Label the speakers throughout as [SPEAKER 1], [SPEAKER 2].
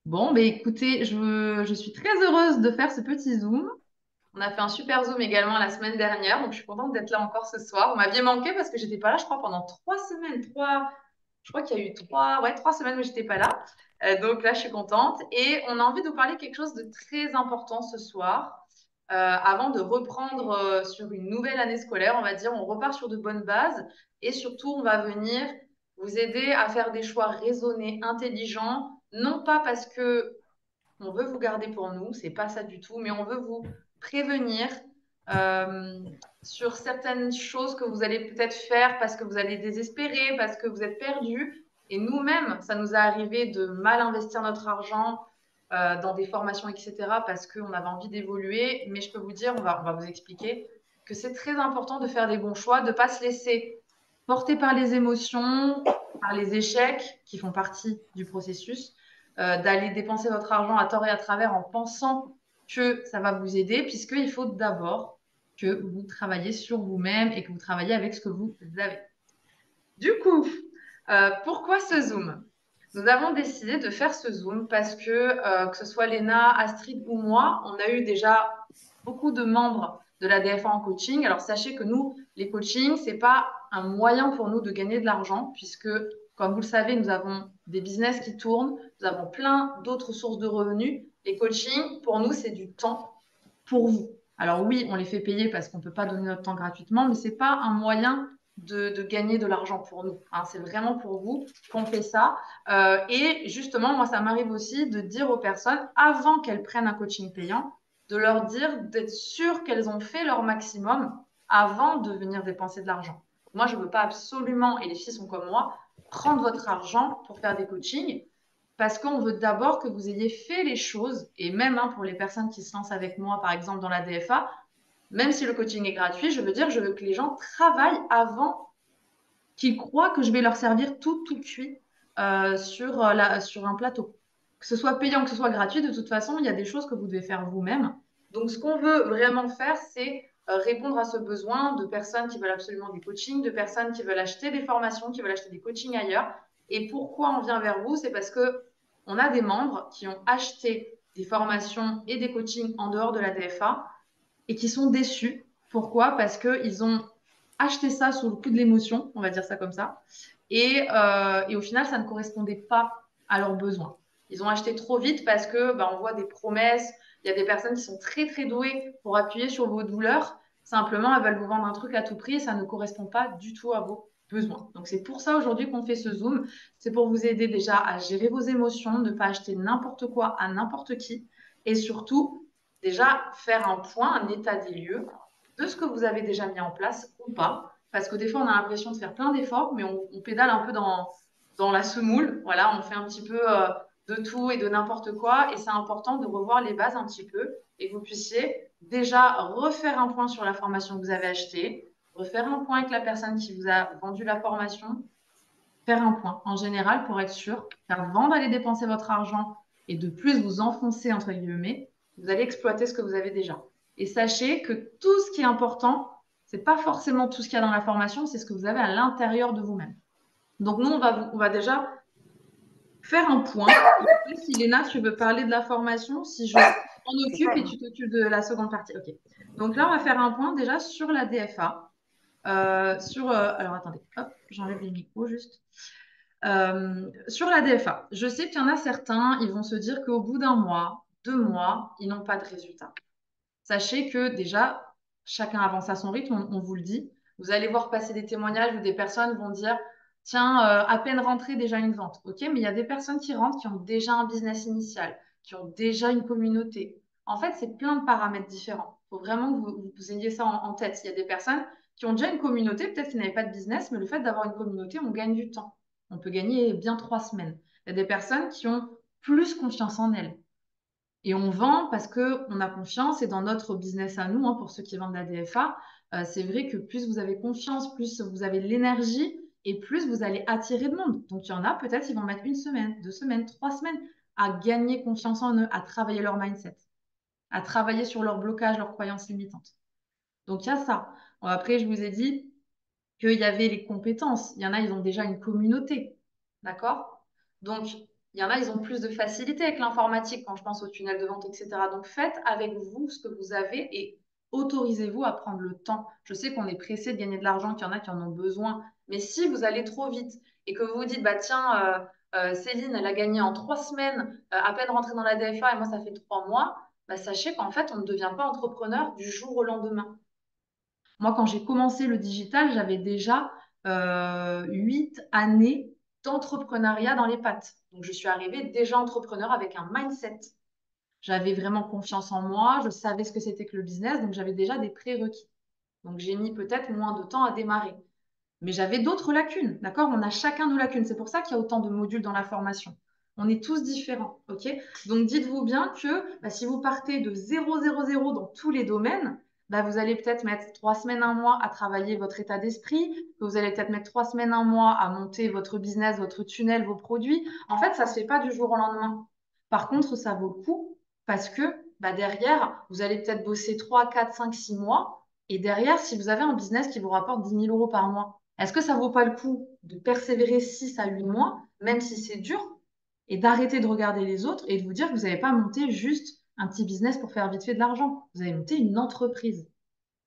[SPEAKER 1] Bon, ben écoutez, je suis très heureuse de faire ce petit Zoom. On a fait un super Zoom également la semaine dernière, donc je suis contente d'être là encore ce soir. Vous m'aviez manqué parce que j'étais pas là, je crois, pendant 3 semaines. Je crois qu'il y a eu 3 semaines où j'étais pas là. Donc là, je suis contente. Et on a envie de vous parler de quelque chose de très important ce soir. Avant de reprendre sur une nouvelle année scolaire, on va dire, on repart sur de bonnes bases et surtout, on va venir vous aider à faire des choix raisonnés, intelligents, non pas parce que on veut vous garder pour nous, c'est pas ça du tout, mais on veut vous prévenir euh, sur certaines choses que vous allez peut-être faire parce que vous allez désespérer, parce que vous êtes perdu. Et nous-mêmes, ça nous est arrivé de mal investir notre argent dans des formations, etc., parce qu'on avait envie d'évoluer. Mais je peux vous dire, on va vous expliquer que c'est très important de faire des bons choix, de ne pas se laisser porter par les émotions, par les échecs qui font partie du processus, d'aller dépenser votre argent à tort et à travers en pensant que ça va vous aider, puisqu'il faut d'abord que vous travaillez sur vous-même et que vous travaillez avec ce que vous avez. Du coup, pourquoi ce Zoom? Nous avons décidé de faire ce Zoom parce que ce soit Léna, Astrid ou moi, on a eu déjà beaucoup de membres de la DFA en coaching. Alors sachez que nous, les coachings, c'est pas un moyen pour nous de gagner de l'argent, puisque, comme vous le savez, nous avons des business qui tournent, nous avons plein d'autres sources de revenus. Les coachings, pour nous, c'est du temps pour vous. Alors oui, on les fait payer parce qu'on ne peut pas donner notre temps gratuitement, mais ce n'est pas un moyen de gagner de l'argent pour nous, hein. C'est vraiment pour vous qu'on fait ça. Et justement, moi, ça m'arrive aussi de dire aux personnes, avant qu'elles prennent un coaching payant, de leur dire d'être sûres qu'elles ont fait leur maximum avant de venir dépenser de l'argent. Moi, je ne veux pas absolument, et les filles sont comme moi, prendre votre argent pour faire des coachings parce qu'on veut d'abord que vous ayez fait les choses, et même hein, pour les personnes qui se lancent avec moi, par exemple dans la DFA, même si le coaching est gratuit, je veux dire, je veux que les gens travaillent avant qu'ils croient que je vais leur servir tout cuit sur un plateau. Que ce soit payant, que ce soit gratuit, de toute façon, il y a des choses que vous devez faire vous-même. Donc, ce qu'on veut vraiment faire, c'est répondre à ce besoin de personnes qui veulent absolument du coaching, de personnes qui veulent acheter des formations, qui veulent acheter des coachings ailleurs. Et pourquoi on vient vers vous? C'est parce que on a des membres qui ont acheté des formations et des coachings en dehors de la DFA et qui sont déçus. Pourquoi? Parce qu'ils ont acheté ça sous le coup de l'émotion, on va dire ça comme ça, et au final, ça ne correspondait pas à leurs besoins. Ils ont acheté trop vite parce que bah, on voit des promesses, il y a des personnes qui sont très douées pour appuyer sur vos douleurs. Simplement, elles veulent vous vendre un truc à tout prix et ça ne correspond pas du tout à vos besoins. Donc c'est pour ça aujourd'hui qu'on fait ce Zoom. C'est pour vous aider déjà à gérer vos émotions, ne pas acheter n'importe quoi à n'importe qui et surtout déjà faire un point, un état des lieux de ce que vous avez déjà mis en place ou pas. Parce que des fois, on a l'impression de faire plein d'efforts, mais on pédale un peu dans la semoule. Voilà, on fait un petit peu de tout et de n'importe quoi. Et c'est important de revoir les bases un petit peu et que vous puissiez déjà refaire un point sur la formation que vous avez achetée, refaire un point avec la personne qui vous a vendu la formation, faire un point en général pour être sûr qu'avant d'aller dépenser votre argent et de plus vous enfoncer, entre guillemets, vous allez exploiter ce que vous avez déjà. Et sachez que tout ce qui est important, c'est pas forcément tout ce qu'il y a dans la formation, c'est ce que vous avez à l'intérieur de vous-même. Donc nous, on va déjà faire un point. Et après, si Léna, tu veux parler de la formation, si je m'en occupe et tu t'occupes de la seconde partie. OK. Donc là, on va faire un point déjà sur la DFA. Alors attendez, hop, j'enlève les micros juste. Sur la DFA, je sais qu'il y en a certains, ils vont se dire qu'au bout d'un mois, 2 mois, ils n'ont pas de résultat. Sachez que déjà, chacun avance à son rythme, on vous le dit. Vous allez voir passer des témoignages où des personnes vont dire, tiens, à peine rentré, déjà une vente. OK, mais il y a des personnes qui rentrent qui ont déjà un business initial, qui ont déjà une communauté. En fait, c'est plein de paramètres différents. Il faut vraiment que vous ayez ça en tête. Il y a des personnes qui ont déjà une communauté, peut-être qu'ils n'avaient pas de business, mais le fait d'avoir une communauté, on gagne du temps. On peut gagner bien 3 semaines. Il y a des personnes qui ont plus confiance en elles. Et on vend parce qu'on a confiance et dans notre business à nous, hein, pour ceux qui vendent la DFA, c'est vrai que plus vous avez confiance, plus vous avez l'énergie et plus vous allez attirer de monde. Donc il y en a peut-être ils vont mettre 1 semaine, 2 semaines, 3 semaines à gagner confiance en eux, à travailler leur mindset, à travailler sur leur blocage, leurs croyances limitantes. Donc il y a ça. Bon, après, je vous ai dit qu'il y avait les compétences. Il y en a, ils ont déjà une communauté. D'accord? Donc Il y en a, ils ont plus de facilité avec l'informatique quand je pense au tunnel de vente, etc. Donc faites avec vous ce que vous avez et autorisez-vous à prendre le temps. Je sais qu'on est pressé de gagner de l'argent, qu'il y en a qui en ont besoin, mais si vous allez trop vite et que vous vous dites, bah tiens, Céline, elle a gagné en 3 semaines, à peine rentrée dans la DFA et moi ça fait 3 mois, bah, sachez qu'en fait on ne devient pas entrepreneur du jour au lendemain. Moi, quand j'ai commencé le digital, j'avais déjà 8 années d'entrepreneuriat dans les pattes. Donc, je suis arrivée déjà entrepreneur avec un mindset. J'avais vraiment confiance en moi, je savais ce que c'était que le business, donc j'avais déjà des prérequis. Donc, j'ai mis peut-être moins de temps à démarrer. Mais j'avais d'autres lacunes, d'accord? On a chacun nos lacunes. C'est pour ça qu'il y a autant de modules dans la formation. On est tous différents, ok? Donc dites-vous bien que bah, si vous partez de 0, 0, 0 dans tous les domaines, bah, vous allez peut-être mettre 3 semaines, un mois à travailler votre état d'esprit, que vous allez peut-être mettre 3 semaines, un mois à monter votre business, votre tunnel, vos produits. En fait, ça ne se fait pas du jour au lendemain. Par contre, ça vaut le coup parce que bah, derrière, vous allez peut-être bosser 3, 4, 5, 6 mois. Et derrière, si vous avez un business qui vous rapporte 10 000 € par mois, est-ce que ça vaut pas le coup de persévérer 6 à 8 mois, même si c'est dur, et d'arrêter de regarder les autres et de vous dire que vous n'avez pas monté juste un petit business pour faire vite fait de l'argent. Vous avez monté une entreprise.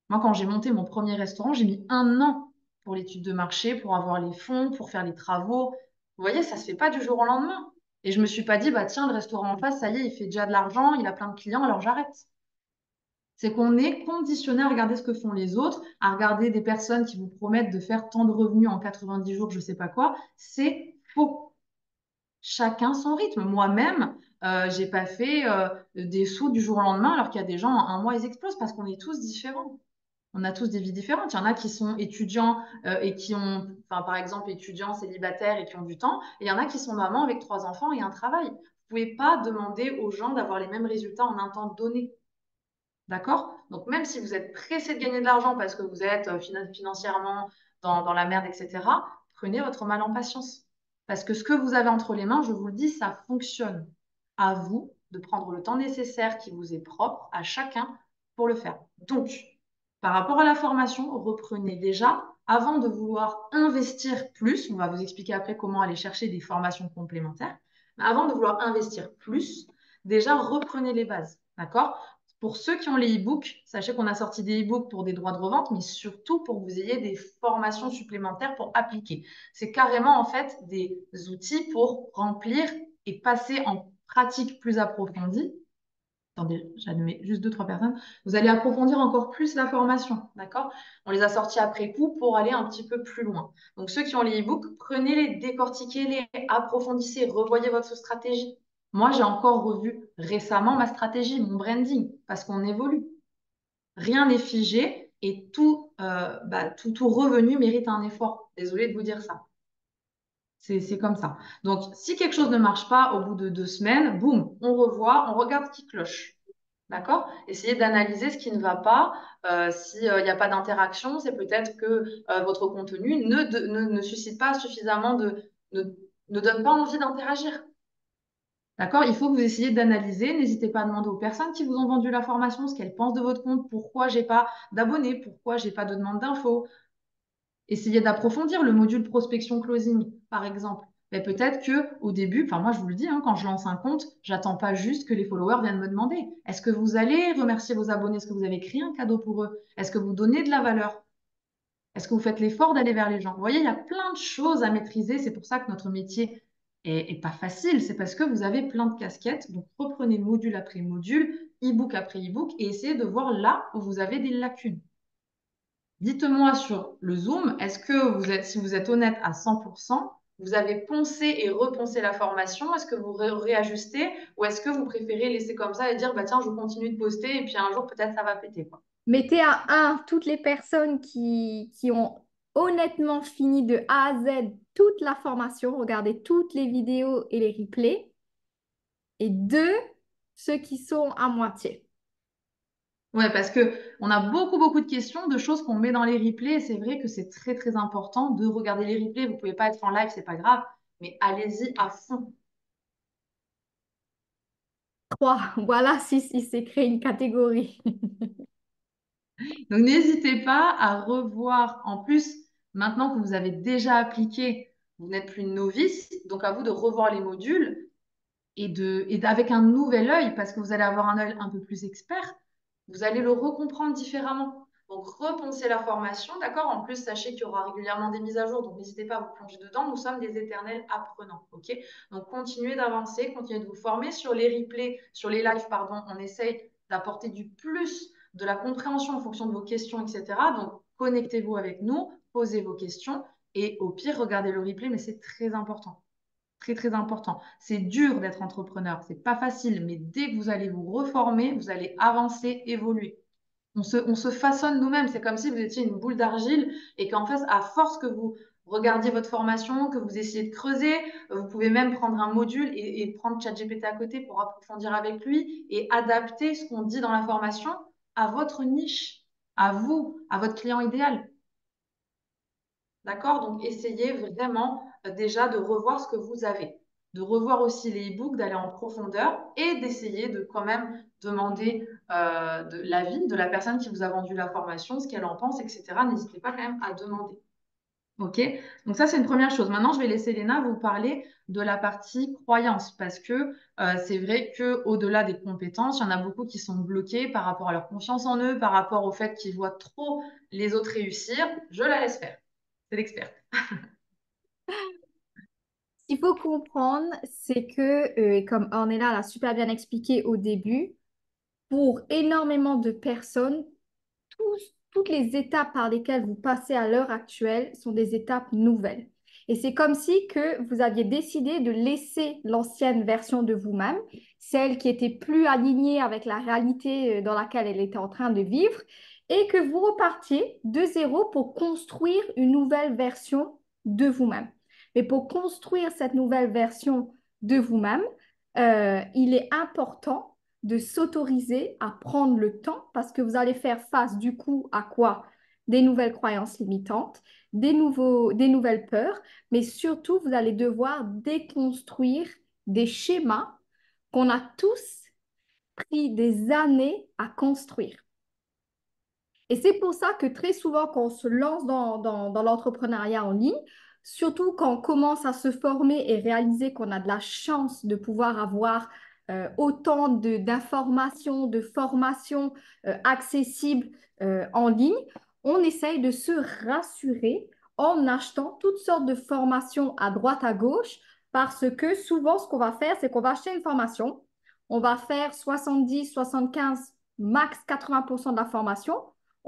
[SPEAKER 1] Moi, quand j'ai monté mon premier restaurant, j'ai mis 1 an pour l'étude de marché, pour avoir les fonds, pour faire les travaux. Vous voyez, ça se fait pas du jour au lendemain. Et je me suis pas dit, bah tiens, le restaurant en face, ça y est, il fait déjà de l'argent, il a plein de clients, alors j'arrête. C'est qu'on est conditionné à regarder ce que font les autres, à regarder des personnes qui vous promettent de faire tant de revenus en 90 jours, je sais pas quoi. C'est faux. Chacun son rythme. Moi-même, j'ai pas fait des sous du jour au lendemain, alors qu'il y a des gens, en un mois, ils explosent parce qu'on est tous différents. On a tous des vies différentes. Il y en a qui sont étudiants et qui ont, enfin, par exemple, étudiants célibataires et qui ont du temps. Et il y en a qui sont mamans avec 3 enfants et un travail. Vous pouvez pas demander aux gens d'avoir les mêmes résultats en un temps donné. D'accord? Donc, même si vous êtes pressé de gagner de l'argent parce que vous êtes financièrement dans la merde, etc., prenez votre mal en patience. Parce que ce que vous avez entre les mains, je vous le dis, ça fonctionne. À vous de prendre le temps nécessaire qui vous est propre à chacun pour le faire. Donc, par rapport à la formation, reprenez déjà, avant de vouloir investir plus, on va vous expliquer après comment aller chercher des formations complémentaires, mais avant de vouloir investir plus, déjà reprenez les bases. D'accord? Pour ceux qui ont les e-books, sachez qu'on a sorti des e-books pour des droits de revente, mais surtout pour que vous ayez des formations supplémentaires pour appliquer. C'est carrément en fait des outils pour remplir et passer en pratique plus approfondie. Attendez, j'admets juste deux, trois personnes. Vous allez approfondir encore plus la formation, d'accord? On les a sortis après coup pour aller un petit peu plus loin. Donc ceux qui ont les e-books, prenez-les, décortiquez-les, approfondissez, revoyez votre stratégie. Moi, j'ai encore revu récemment ma stratégie, mon branding, parce qu'on évolue. Rien n'est figé et tout revenu mérite un effort. Désolée de vous dire ça. C'est comme ça. Donc, si quelque chose ne marche pas au bout de 2 semaines, boum, on revoit, on regarde ce qui cloche. D'accord? Essayez d'analyser ce qui ne va pas. S'il n'y a pas d'interaction, c'est peut-être que votre contenu ne suscite pas suffisamment ne, ne donne pas envie d'interagir. D'accord? Il faut que vous essayiez d'analyser. N'hésitez pas à demander aux personnes qui vous ont vendu la formation ce qu'elles pensent de votre compte, pourquoi j'ai pas d'abonnés, pourquoi j'ai pas de demande d'infos. Essayez d'approfondir le module prospection closing, par exemple. Mais peut-être que au début, enfin moi je vous le dis, hein, quand je lance un compte, j'attends pas juste que les followers viennent me demander. Est-ce que vous allez remercier vos abonnés? Est-ce que vous avez créé un cadeau pour eux? Est-ce que vous donnez de la valeur? Est-ce que vous faites l'effort d'aller vers les gens? Vous voyez, il y a plein de choses à maîtriser. C'est pour ça que notre métier est pas facile. C'est parce que vous avez plein de casquettes. Donc, reprenez module après module, e-book après e-book et essayez de voir là où vous avez des lacunes. Dites-moi sur le Zoom, est-ce que vous êtes, si vous êtes honnête à 100%, vous avez poncé et repensé la formation? Est-ce que vous réajustez ou est-ce que vous préférez laisser comme ça et dire, bah tiens, je continue de poster et puis un jour, peut-être, ça va péter, quoi.
[SPEAKER 2] Mettez à un toutes les personnes qui ont honnêtement fini de A à Z toute la formation, regardez toutes les vidéos et les replays, et deux, ceux qui sont à moitié.
[SPEAKER 1] Ouais, parce que on a beaucoup, beaucoup de questions, de choses qu'on met dans les replays. Et c'est vrai que c'est très, très important de regarder les replays. Vous pouvez pas être en live, c'est pas grave, mais allez-y à fond.
[SPEAKER 2] Trois, voilà si c'est créé une catégorie.
[SPEAKER 1] Donc, n'hésitez pas à revoir. En plus, maintenant que vous avez déjà appliqué, vous n'êtes plus une novice, donc à vous de revoir les modules avec un nouvel œil, parce que vous allez avoir un œil un peu plus expert, vous allez le recomprendre différemment. Donc, repensez la formation, d'accord? En plus, sachez qu'il y aura régulièrement des mises à jour, donc n'hésitez pas à vous plonger dedans. Nous sommes des éternels apprenants, ok? Donc, continuez d'avancer, continuez de vous former sur les replays, sur les lives, pardon. On essaye d'apporter du plus de la compréhension en fonction de vos questions, etc. Donc, connectez-vous avec nous, posez vos questions et au pire, regardez le replay, mais c'est très important. Très, très important. C'est dur d'être entrepreneur, c'est pas facile, mais dès que vous allez vous reformer, vous allez avancer, évoluer. On se façonne nous-mêmes. C'est comme si vous étiez une boule d'argile et qu'en fait, à force que vous regardiez votre formation, que vous essayez de creuser, vous pouvez même prendre un module et prendre ChatGPT à côté pour approfondir avec lui et adapter ce qu'on dit dans la formation à votre niche, à vous, à votre client idéal. D'accord? Donc, essayez vraiment déjà de revoir ce que vous avez, de revoir aussi les e-books, d'aller en profondeur et d'essayer de quand même demander de l'avis de la personne qui vous a vendu la formation, ce qu'elle en pense, etc. N'hésitez pas quand même à demander. OK? Donc ça, c'est une première chose. Maintenant, je vais laisser Léna vous parler de la partie croyance parce que c'est vrai qu'au-delà des compétences, il y en a beaucoup qui sont bloqués par rapport à leur confiance en eux, par rapport au fait qu'ils voient trop les autres réussir. Je la laisse faire. C'est l'expert.
[SPEAKER 2] Ce qu'il faut comprendre, c'est que, comme Ornella l'a super bien expliqué au début, pour énormément de personnes, toutes les étapes par lesquelles vous passez à l'heure actuelle sont des étapes nouvelles. Et c'est comme si que vous aviez décidé de laisser l'ancienne version de vous-même, celle qui était plus alignée avec la réalité dans laquelle elle était en train de vivre, et que vous repartiez de zéro pour construire une nouvelle version de vous-même. Mais pour construire cette nouvelle version de vous-même, il est important de s'autoriser à prendre le temps parce que vous allez faire face du coup à quoi? Des nouvelles croyances limitantes, des nouvelles peurs, mais surtout vous allez devoir déconstruire des schémas qu'on a tous pris des années à construire. Et c'est pour ça que très souvent, quand on se lance dans l'entrepreneuriat en ligne, surtout quand on commence à se former et réaliser qu'on a de la chance de pouvoir avoir autant d'informations, de formations accessibles en ligne, on essaye de se rassurer en achetant toutes sortes de formations à droite, à gauche, parce que souvent, ce qu'on va faire, c'est qu'on va acheter une formation, on va faire 70, 75, max 80% de la formation.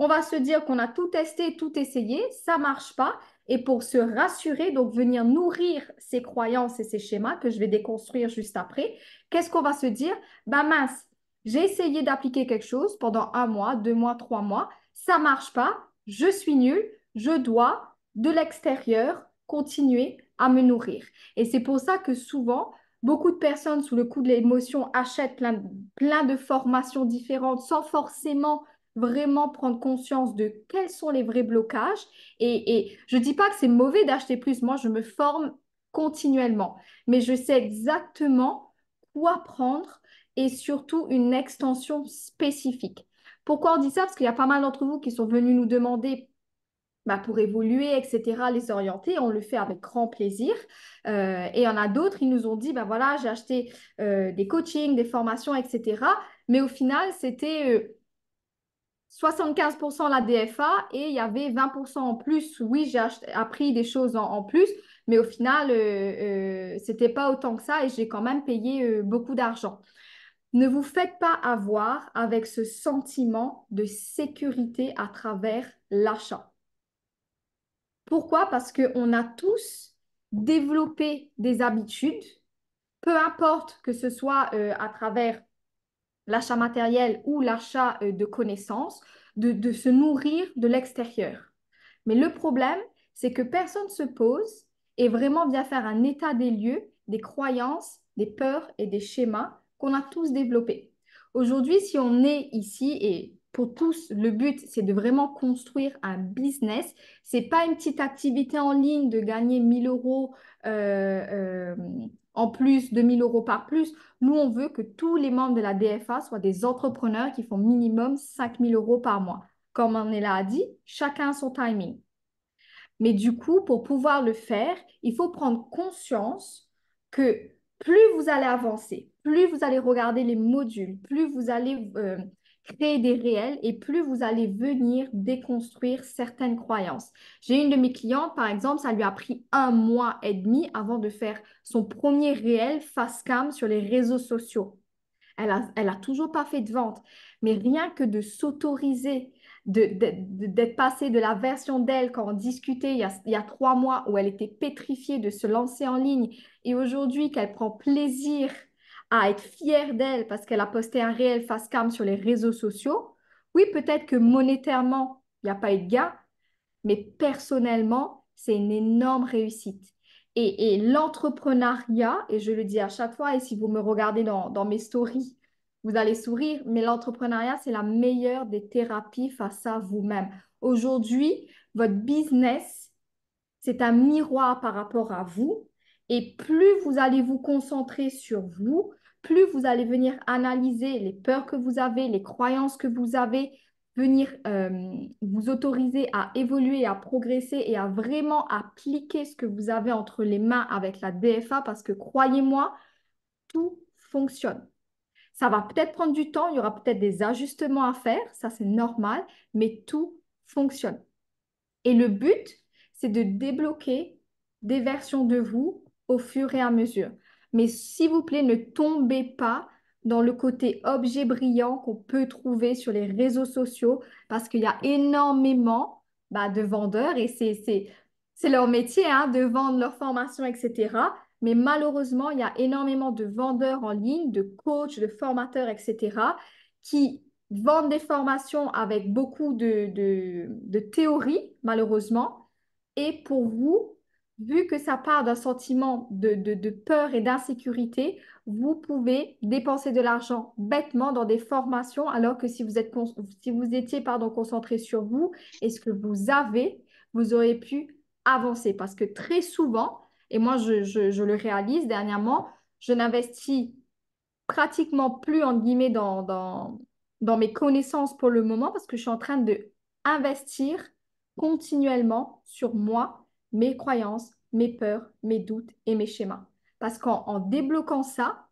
[SPEAKER 2] On va se dire qu'on a tout testé, tout essayé, ça ne marche pas. Et pour se rassurer, donc venir nourrir ces croyances et ces schémas que je vais déconstruire juste après, qu'est-ce qu'on va se dire? Bah mince, j'ai essayé d'appliquer quelque chose pendant 1 mois, 2 mois, 3 mois, ça ne marche pas, je suis nulle, je dois de l'extérieur continuer à me nourrir. Et c'est pour ça que souvent, beaucoup de personnes, sous le coup de l'émotion, achètent plein de formations différentes sans forcément vraiment prendre conscience de quels sont les vrais blocages. Et je ne dis pas que c'est mauvais d'acheter plus. Moi, je me forme continuellement, mais je sais exactement quoi prendre et surtout une extension spécifique. Pourquoi on dit ça? Parce qu'il y a pas mal d'entre vous qui sont venus nous demander bah, pour évoluer, etc., les orienter. On le fait avec grand plaisir. Et il y en a d'autres, ils nous ont dit, bah voilà, j'ai acheté des coachings, des formations, etc. Mais au final, c'était 75% la DFA et il y avait 20% en plus. Oui, j'ai appris des choses en plus, mais au final, c'était pas autant que ça et j'ai quand même payé beaucoup d'argent. Ne vous faites pas avoir avec ce sentiment de sécurité à travers l'achat. Pourquoi? Parce qu'on a tous développé des habitudes, peu importe que ce soit à travers l'achat matériel ou l'achat de connaissances, de se nourrir de l'extérieur. Mais le problème, c'est que personne ne se pose et vraiment vient faire un état des lieux, des croyances, des peurs et des schémas qu'on a tous développés. Aujourd'hui, si on est ici et pour tous, le but, c'est de vraiment construire un business. C'est pas une petite activité en ligne de gagner 1 000 € en plus, 2 000 € par plus. Nous, on veut que tous les membres de la DFA soient des entrepreneurs qui font minimum 5 000 € par mois. Comme on est là a dit, chacun son timing. Mais du coup, pour pouvoir le faire, il faut prendre conscience que plus vous allez avancer, plus vous allez regarder les modules, plus vous allez créer des réels et plus vous allez venir déconstruire certaines croyances. J'ai une de mes clientes, par exemple, ça lui a pris 1 mois et demi avant de faire son premier réel face cam sur les réseaux sociaux. Elle a toujours pas fait de vente, mais rien que de s'autoriser, d'être passée de la version d'elle quand on discutait il y a 3 mois où elle était pétrifiée de se lancer en ligne et aujourd'hui qu'elle prend plaisir à être fière d'elle parce qu'elle a posté un réel face cam sur les réseaux sociaux. Oui, peut-être que monétairement, il n'y a pas eu de gain, mais personnellement, c'est une énorme réussite. Et l'entrepreneuriat, et je le dis à chaque fois, et si vous me regardez dans mes stories, vous allez sourire, mais l'entrepreneuriat, c'est la meilleure des thérapies face à vous-même. Aujourd'hui, votre business, c'est un miroir par rapport à vous. Et plus vous allez vous concentrer sur vous, plus vous allez venir analyser les peurs que vous avez, les croyances que vous avez, venir vous autoriser à évoluer, à progresser et à vraiment appliquer ce que vous avez entre les mains avec la DFA parce que croyez-moi, tout fonctionne. Ça va peut-être prendre du temps, il y aura peut-être des ajustements à faire, ça c'est normal, mais tout fonctionne. Et le but, c'est de débloquer des versions de vous au fur et à mesure. Mais s'il vous plaît, ne tombez pas dans le côté objet brillant qu'on peut trouver sur les réseaux sociaux parce qu'il y a énormément de vendeurs et c'est leur métier hein, de vendre leurs formations, etc. Mais malheureusement, il y a énormément de vendeurs en ligne, de coachs, de formateurs, etc. qui vendent des formations avec beaucoup de théorie, malheureusement. Et pour vous, vu que ça part d'un sentiment de peur et d'insécurité, vous pouvez dépenser de l'argent bêtement dans des formations, alors que si vous étiez concentré sur vous et ce que vous avez, vous auriez pu avancer. Parce que très souvent, et moi je le réalise dernièrement, je n'investis pratiquement plus, entre guillemets, dans mes connaissances pour le moment parce que je suis en train de investir continuellement sur moi, mes croyances, mes peurs, mes doutes et mes schémas. Parce qu'en débloquant ça,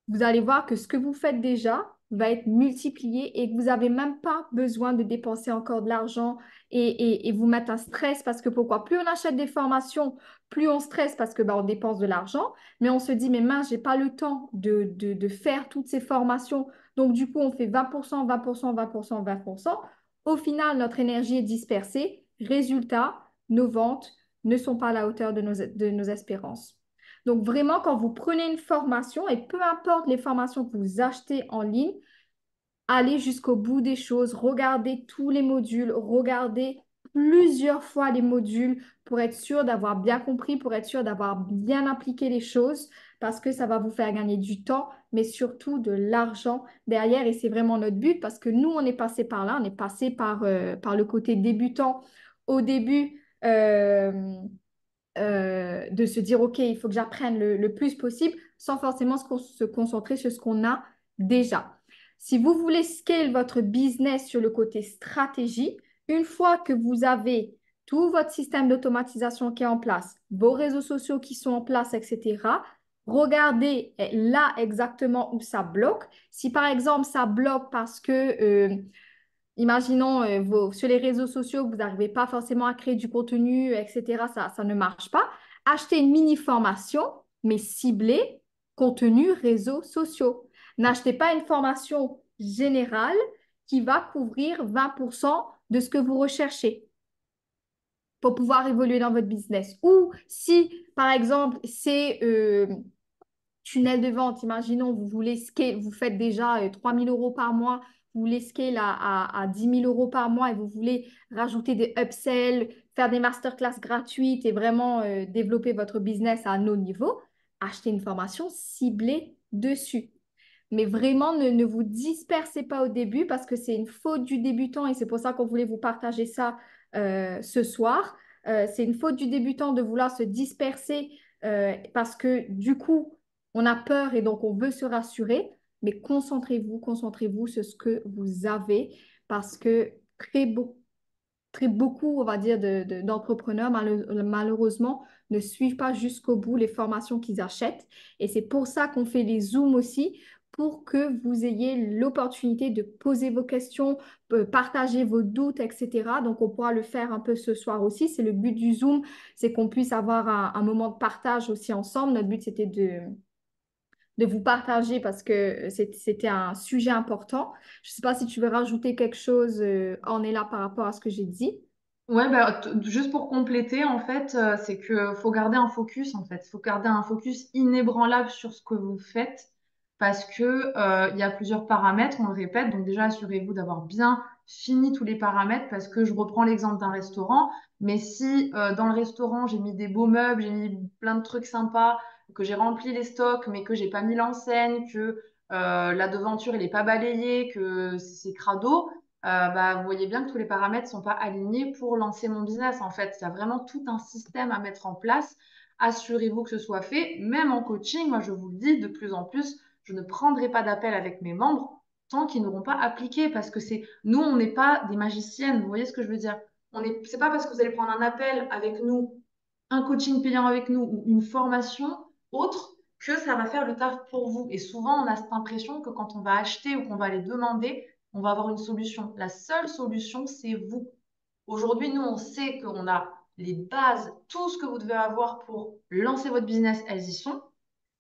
[SPEAKER 2] vous allez voir que ce que vous faites déjà va être multiplié et que vous n'avez même pas besoin de dépenser encore de l'argent et vous mettre un stress parce que pourquoi? Plus on achète des formations, plus on stresse parce que on dépense de l'argent, mais on se dit, mais mince, j'ai pas le temps de faire toutes ces formations. Donc, du coup, on fait 20%, 20%, 20%, 20%. Au final, notre énergie est dispersée. Résultat, nos ventes ne sont pas à la hauteur de nos espérances. Donc, vraiment, quand vous prenez une formation, et peu importe les formations que vous achetez en ligne, allez jusqu'au bout des choses, regardez tous les modules, regardez plusieurs fois les modules pour être sûr d'avoir bien compris, pour être sûr d'avoir bien appliqué les choses, parce que ça va vous faire gagner du temps, mais surtout de l'argent derrière. Et c'est vraiment notre but, parce que nous, on est passé par là, on est passé par le côté débutant au début. De se dire, OK, il faut que j'apprenne le plus possible sans forcément se concentrer sur ce qu'on a déjà. Si vous voulez scale votre business sur le côté stratégie, une fois que vous avez tout votre système d'automatisation qui est en place, vos réseaux sociaux qui sont en place, etc., regardez là exactement où ça bloque. Si par exemple ça bloque parce que imaginons sur les réseaux sociaux, vous n'arrivez pas forcément à créer du contenu, etc. Ça ne marche pas. Achetez une mini-formation, mais ciblée contenu réseaux sociaux. N'achetez pas une formation générale qui va couvrir 20% de ce que vous recherchez pour pouvoir évoluer dans votre business. Ou si, par exemple, c'est tunnel de vente, imaginons, vous voulez scale, vous faites déjà 3 000 euros par mois, vous voulez scale à 10 000 euros par mois et vous voulez rajouter des upsells, faire des masterclass gratuites et vraiment développer votre business à un haut niveau, achetez une formation ciblée dessus. Mais vraiment, ne vous dispersez pas au début parce que c'est une faute du débutant et c'est pour ça qu'on voulait vous partager ça ce soir. C'est une faute du débutant de vouloir se disperser parce que du coup, on a peur et donc on veut se rassurer. Mais concentrez-vous sur ce que vous avez parce que très beaucoup, on va dire, d'entrepreneurs, malheureusement, ne suivent pas jusqu'au bout les formations qu'ils achètent. Et c'est pour ça qu'on fait les Zooms aussi, pour que vous ayez l'opportunité de poser vos questions, partager vos doutes, etc. Donc, on pourra le faire un peu ce soir aussi. C'est le but du Zoom, c'est qu'on puisse avoir un moment de partage aussi ensemble. Notre but, c'était de vous partager parce que c'était un sujet important. Je ne sais pas si tu veux rajouter quelque chose, on est là par rapport à ce que j'ai dit.
[SPEAKER 1] Ouais, bah, juste pour compléter, en fait, c'est que faut garder un focus, en fait. Faut garder un focus inébranlable sur ce que vous faites parce que, il y a plusieurs paramètres, on le répète. Donc, déjà, assurez-vous d'avoir bien fini tous les paramètres parce que je reprends l'exemple d'un restaurant. Mais si, dans le restaurant, j'ai mis des beaux meubles, j'ai mis plein de trucs sympas, que j'ai rempli les stocks, mais que j'ai pas mis l'enseigne, que, la devanture, elle est pas balayée, que c'est crado, bah, vous voyez bien que tous les paramètres sont pas alignés pour lancer mon business. En fait, il y a vraiment tout un système à mettre en place. Assurez-vous que ce soit fait. Même en coaching, moi, je vous le dis de plus en plus, je ne prendrai pas d'appel avec mes membres tant qu'ils n'auront pas appliqué. Parce que nous, on n'est pas des magiciennes. Vous voyez ce que je veux dire? C'est pas parce que vous allez prendre un appel avec nous, un coaching payant avec nous ou une formation autre que ça va faire le taf pour vous. Et souvent, on a cette impression que quand on va acheter ou qu'on va les demander, on va avoir une solution. La seule solution, c'est vous. Aujourd'hui, nous, on sait qu'on a les bases, tout ce que vous devez avoir pour lancer votre business, elles y sont.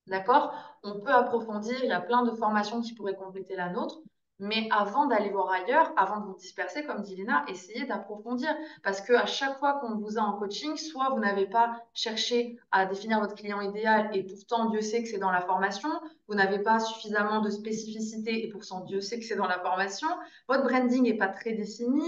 [SPEAKER 1] D'accord? On peut approfondir, il y a plein de formations qui pourraient compléter la nôtre. Mais avant d'aller voir ailleurs, avant de vous disperser, comme dit Lina, essayez d'approfondir. Parce qu'à chaque fois qu'on vous a en coaching, soit vous n'avez pas cherché à définir votre client idéal et pourtant Dieu sait que c'est dans la formation, vous n'avez pas suffisamment de spécificité et pourtant Dieu sait que c'est dans la formation, votre branding n'est pas très défini,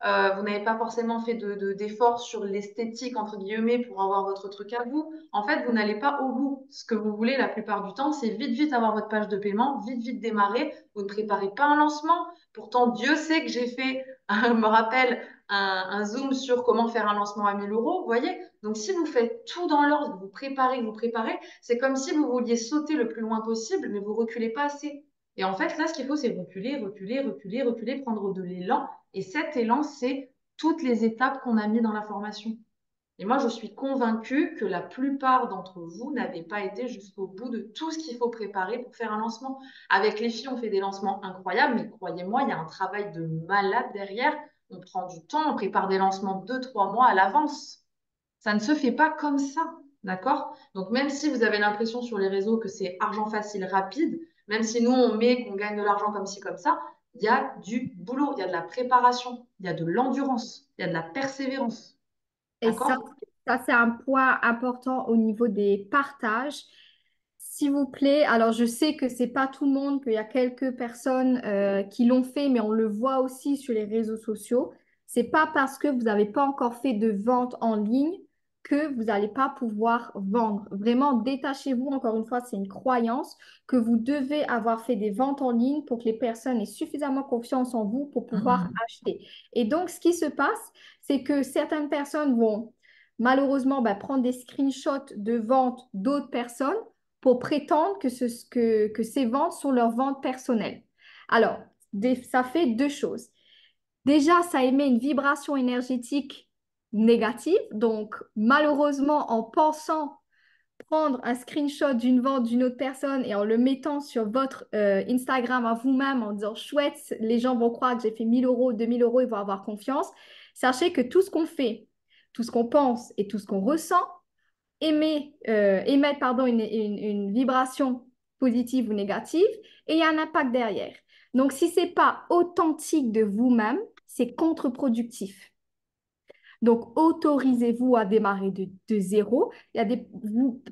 [SPEAKER 1] vous n'avez pas forcément fait d'efforts sur l'esthétique, entre guillemets, pour avoir votre truc à vous. En fait, vous n'allez pas au bout. Ce que vous voulez la plupart du temps, c'est vite, vite avoir votre page de paiement, vite, vite démarrer. Vous ne préparez pas un lancement. Pourtant, Dieu sait que j'ai fait, me rappelle, un Zoom sur comment faire un lancement à 1000 euros. Vous voyez? Donc, si vous faites tout dans l'ordre, vous préparez, c'est comme si vous vouliez sauter le plus loin possible, mais vous reculez pas assez. Et en fait, là, ce qu'il faut, c'est reculer, reculer, reculer, reculer, prendre de l'élan. Et cet élan, c'est toutes les étapes qu'on a mis dans la formation. Et moi, je suis convaincue que la plupart d'entre vous n'avez pas été jusqu'au bout de tout ce qu'il faut préparer pour faire un lancement. Avec les filles, on fait des lancements incroyables, mais croyez-moi, il y a un travail de malade derrière. On prend du temps, on prépare des lancements 2, 3 mois à l'avance. Ça ne se fait pas comme ça, d'accord? Donc même si vous avez l'impression sur les réseaux que c'est argent facile, rapide, même si nous on met qu'on gagne de l'argent comme ci, comme ça, il y a du boulot, il y a de la préparation, il y a de l'endurance, il y a de la persévérance,
[SPEAKER 2] Et
[SPEAKER 1] d'accord?
[SPEAKER 2] ça c'est un point important au niveau des partages. S'il vous plaît, alors je sais que c'est pas tout le monde, qu'il y a quelques personnes qui l'ont fait, mais on le voit aussi sur les réseaux sociaux. C'est pas parce que vous n'avez pas encore fait de vente en ligne que vous n'allez pas pouvoir vendre. Vraiment, détachez-vous, encore une fois, c'est une croyance que vous devez avoir fait des ventes en ligne pour que les personnes aient suffisamment confiance en vous pour pouvoir
[SPEAKER 1] Mhm.
[SPEAKER 2] acheter. Et donc, ce qui se passe, c'est que certaines personnes vont malheureusement prendre des screenshots de ventes d'autres personnes pour prétendre que ces ventes sont leurs ventes personnelles. Alors, ça fait deux choses. Déjà, ça émet une vibration énergétique négative. Donc, malheureusement, en pensant prendre un screenshot d'une vente d'une autre personne et en le mettant sur votre Instagram à vous-même en disant chouette, les gens vont croire que j'ai fait 1000 euros, 2000 euros, ils vont avoir confiance. Sachez que tout ce qu'on fait, tout ce qu'on pense et tout ce qu'on ressent émettent pardon, une vibration positive ou négative et il y a un impact derrière. Donc, si ce n'est pas authentique de vous-même, c'est contre-productif. Donc, autorisez-vous à démarrer de zéro. Il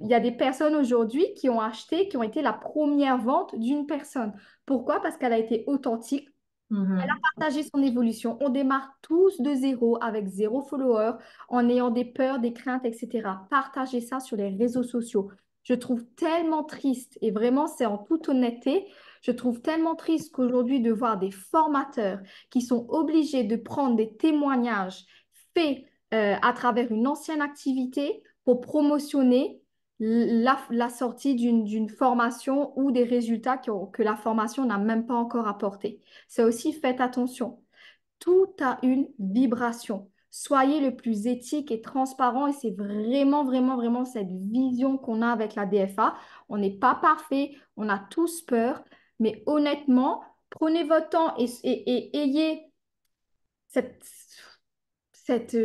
[SPEAKER 2] y a des personnes aujourd'hui qui ont acheté, qui ont été la première vente d'une personne. Pourquoi? Parce qu'elle a été authentique,
[SPEAKER 1] Mhm.
[SPEAKER 2] partager son évolution. On démarre tous de zéro avec zéro follower, en ayant des peurs, des craintes, etc. Partagez ça sur les réseaux sociaux. Je trouve tellement triste, et vraiment c'est en toute honnêteté, je trouve tellement triste qu'aujourd'hui de voir des formateurs qui sont obligés de prendre des témoignages faits à travers une ancienne activité pour promotionner la sortie d'une formation ou des résultats que la formation n'a même pas encore apporté. C'est aussi, faites attention. Tout a une vibration. soyez le plus éthique et transparent. Et c'est vraiment, vraiment, vraiment cette vision qu'on a avec la DFA. On n'est pas parfait, on a tous peur, mais honnêtement, prenez votre temps et ayez cette, cette,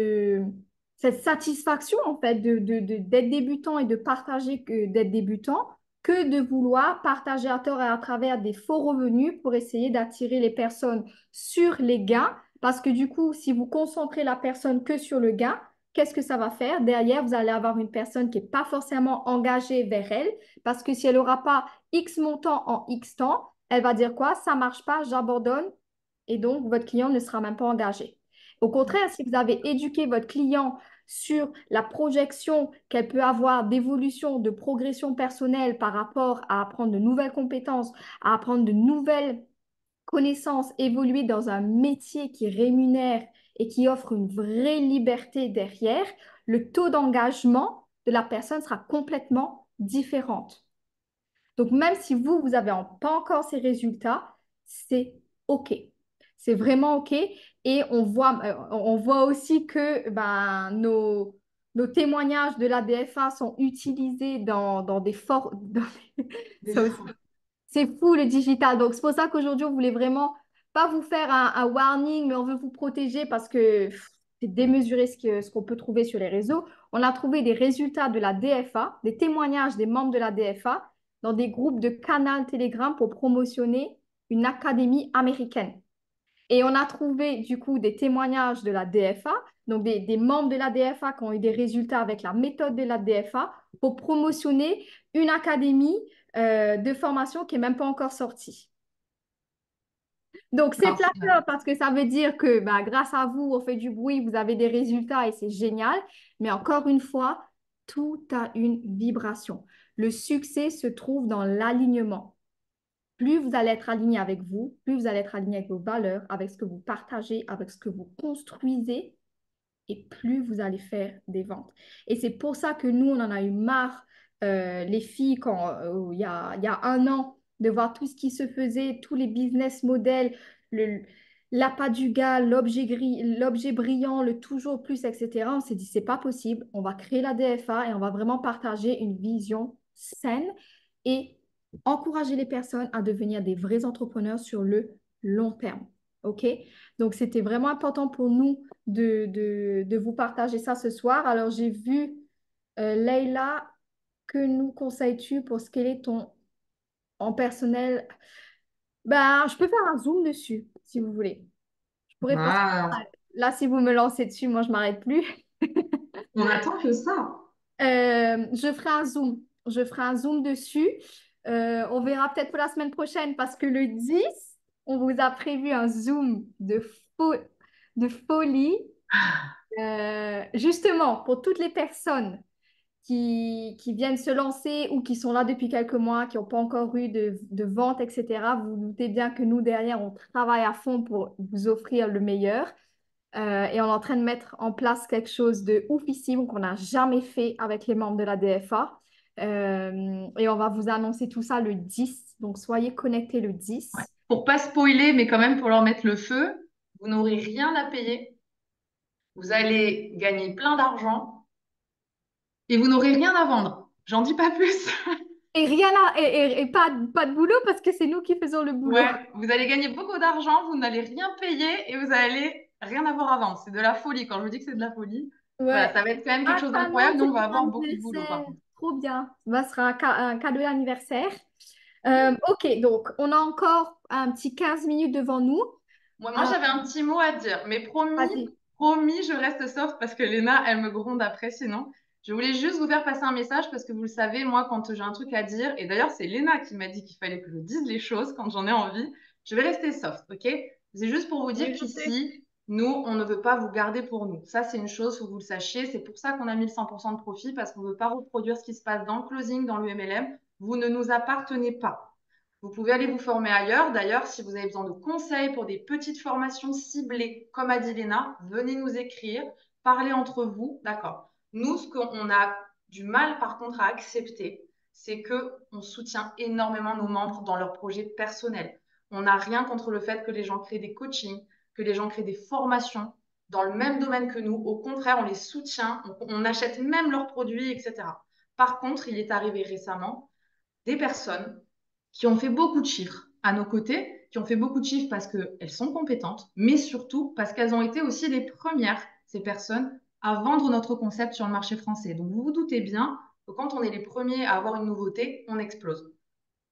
[SPEAKER 2] cette satisfaction en fait d'être débutant et de partager que d'être débutant que de vouloir partager à tort et à travers des faux revenus pour essayer d'attirer les personnes sur les gains. Parce que du coup, si vous concentrez la personne que sur le gain, qu'est-ce que ça va faire? Derrière, vous allez avoir une personne qui n'est pas forcément engagée vers elle, parce que si elle n'aura pas X montant en X temps, elle va dire quoi? Ça ne marche pas, j'abandonne, et donc votre client ne sera même pas engagé. Au contraire, si vous avez éduqué votre client sur la projection qu'elle peut avoir d'évolution, de progression personnelle par rapport à apprendre de nouvelles compétences, à apprendre de nouvelles connaissances, évoluer dans un métier qui rémunère et qui offre une vraie liberté derrière, le taux d'engagement de la personne sera complètement différent. Donc, même si vous, vous n'avez pas encore ces résultats, c'est OK. C'est vraiment OK. Et on voit aussi que ben, nos témoignages de la DFA sont utilisés dans des forts...
[SPEAKER 1] Des
[SPEAKER 2] Ça aussi,
[SPEAKER 1] fous.
[SPEAKER 2] c'est fou le digital. Donc, c'est pour ça qu'aujourd'hui, on voulait vraiment pas vous faire un warning, mais on veut vous protéger parce que c'est démesuré ce qu'on peut trouver sur les réseaux. On a trouvé des résultats de la DFA, des témoignages des membres de la DFA dans des groupes de canal Telegram pour promotionner une académie américaine. Et on a trouvé du coup des témoignages de la DFA, donc des membres de la DFA qui ont eu des résultats avec la méthode de la DFA pour promotionner une académie de formation qui n'est même pas encore sortie. Donc, c'est
[SPEAKER 1] Non,
[SPEAKER 2] flatteur parce que ça veut dire que bah, grâce à vous, on fait du bruit, vous avez des résultats et c'est génial. Mais encore une fois, tout a une vibration. Le succès se trouve dans l'alignement. Plus vous allez être aligné avec vous, plus vous allez être aligné avec vos valeurs, avec ce que vous partagez, avec ce que vous construisez, et plus vous allez faire des ventes. Et c'est pour ça que nous, on en a eu marre, les filles, il y a un an, de voir tout ce qui se faisait, tous les business models, l'appât du gars, l'objet brillant, le toujours plus, etc. On s'est dit, c'est pas possible. On va créer la DFA et on va vraiment partager une vision saine et encourager les personnes à devenir des vrais entrepreneurs sur le long terme. OK? Donc, c'était vraiment important pour nous de vous partager ça ce soir. Alors, j'ai vu, Leïla, que nous conseilles-tu pour scaler ton en personnel? Ben, je peux faire un zoom dessus, si vous voulez. Je pourrais parce que
[SPEAKER 1] Ah,
[SPEAKER 2] là, si vous me lancez dessus, moi, je m'arrête plus.
[SPEAKER 1] on attend que ça.
[SPEAKER 2] Je ferai un zoom. Je ferai un zoom dessus. On verra peut-être pour la semaine prochaine parce que le 10, on vous a prévu un zoom de folie. Justement, pour toutes les personnes qui viennent se lancer ou qui sont là depuis quelques mois, qui n'ont pas encore eu de vente, etc., vous vous doutez bien que nous, derrière, on travaille à fond pour vous offrir le meilleur. Et on est en train de mettre en place quelque chose de oufissime qu'on n'a jamais fait avec les membres de la DFA. Et on va vous annoncer tout ça le 10. Donc, soyez connectés le
[SPEAKER 1] Ouais.
[SPEAKER 2] 10.
[SPEAKER 1] Pour pas spoiler, mais quand même pour leur mettre le feu, vous n'aurez rien à payer. Vous allez gagner plein d'argent et vous n'aurez rien à vendre. J'en dis pas plus.
[SPEAKER 2] Et rien à, et pas de boulot parce que c'est nous qui faisons le boulot.
[SPEAKER 1] Ouais, vous allez gagner beaucoup d'argent, vous n'allez rien payer et vous allez rien avoir à vendre. C'est de la folie. Quand je vous dis que c'est de la folie, voilà,
[SPEAKER 2] Ouais.
[SPEAKER 1] ça va être quand même quelque
[SPEAKER 2] Ah,
[SPEAKER 1] chose
[SPEAKER 2] canon,
[SPEAKER 1] d'incroyable. Nous,
[SPEAKER 2] c'est
[SPEAKER 1] on va
[SPEAKER 2] mon
[SPEAKER 1] avoir beaucoup de boulot par
[SPEAKER 2] anniversaire.
[SPEAKER 1] contre.
[SPEAKER 2] Trop bien. Bah, ce sera un cadeau d'anniversaire. Ok, donc on a encore un petit 15 minutes devant nous.
[SPEAKER 1] Moi,
[SPEAKER 2] Euh,
[SPEAKER 1] j'avais un petit mot à dire, mais promis,
[SPEAKER 2] vas-y.
[SPEAKER 1] promis, je reste soft parce que Léna, elle me gronde après sinon. Je voulais juste vous faire passer un message parce que vous le savez, moi, quand j'ai un truc à dire, et d'ailleurs, c'est Léna qui m'a dit qu'il fallait que je dise les choses quand j'en ai envie, je vais rester soft, ok? C'est juste pour vous dire
[SPEAKER 2] Oui, je sais.
[SPEAKER 1] qu'ici, nous, on ne veut pas vous garder pour nous. Ça, c'est une chose, faut que vous le sachiez. C'est pour ça qu'on a mis le 100% de profit parce qu'on ne veut pas reproduire ce qui se passe dans le closing, dans le MLM. Vous ne nous appartenez pas. Vous pouvez aller vous former ailleurs. D'ailleurs, si vous avez besoin de conseils pour des petites formations ciblées, comme a dit Léna, venez nous écrire, parlez entre vous, d'accord. Nous, ce qu'on a du mal, par contre, à accepter, c'est que on soutient énormément nos membres dans leurs projets personnels. On n'a rien contre le fait que les gens créent des coachings, que les gens créent des formations. dans le même domaine que nous. Au contraire, on les soutient, on achète même leurs produits, etc. Par contre, il est arrivé récemment des personnes qui ont fait beaucoup de chiffres à nos côtés, qui ont fait beaucoup de chiffres parce qu'elles sont compétentes, mais surtout parce qu'elles ont été aussi les premières, ces personnes, à vendre notre concept sur le marché français. Donc vous vous doutez bien que quand on est les premiers à avoir une nouveauté, on explose.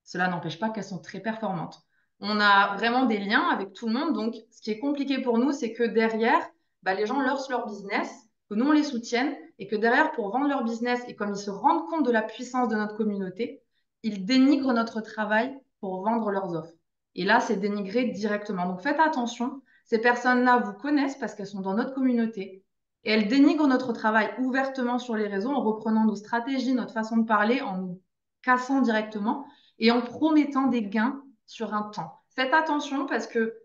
[SPEAKER 1] Cela n'empêche pas qu'elles sont très performantes. On a vraiment des liens avec tout le monde. Donc, ce qui est compliqué pour nous, c'est que derrière, bah, les gens lancent leur business, que nous, on les soutienne, et que derrière, pour vendre leur business, et comme ils se rendent compte de la puissance de notre communauté, ils dénigrent notre travail pour vendre leurs offres. Et là, c'est dénigré directement. Donc, faites attention. Ces personnes-là vous connaissent parce qu'elles sont dans notre communauté. Et elles dénigrent notre travail ouvertement sur les réseaux en reprenant nos stratégies, notre façon de parler, en nous cassant directement et en promettant des gains sur un temps. Faites attention parce que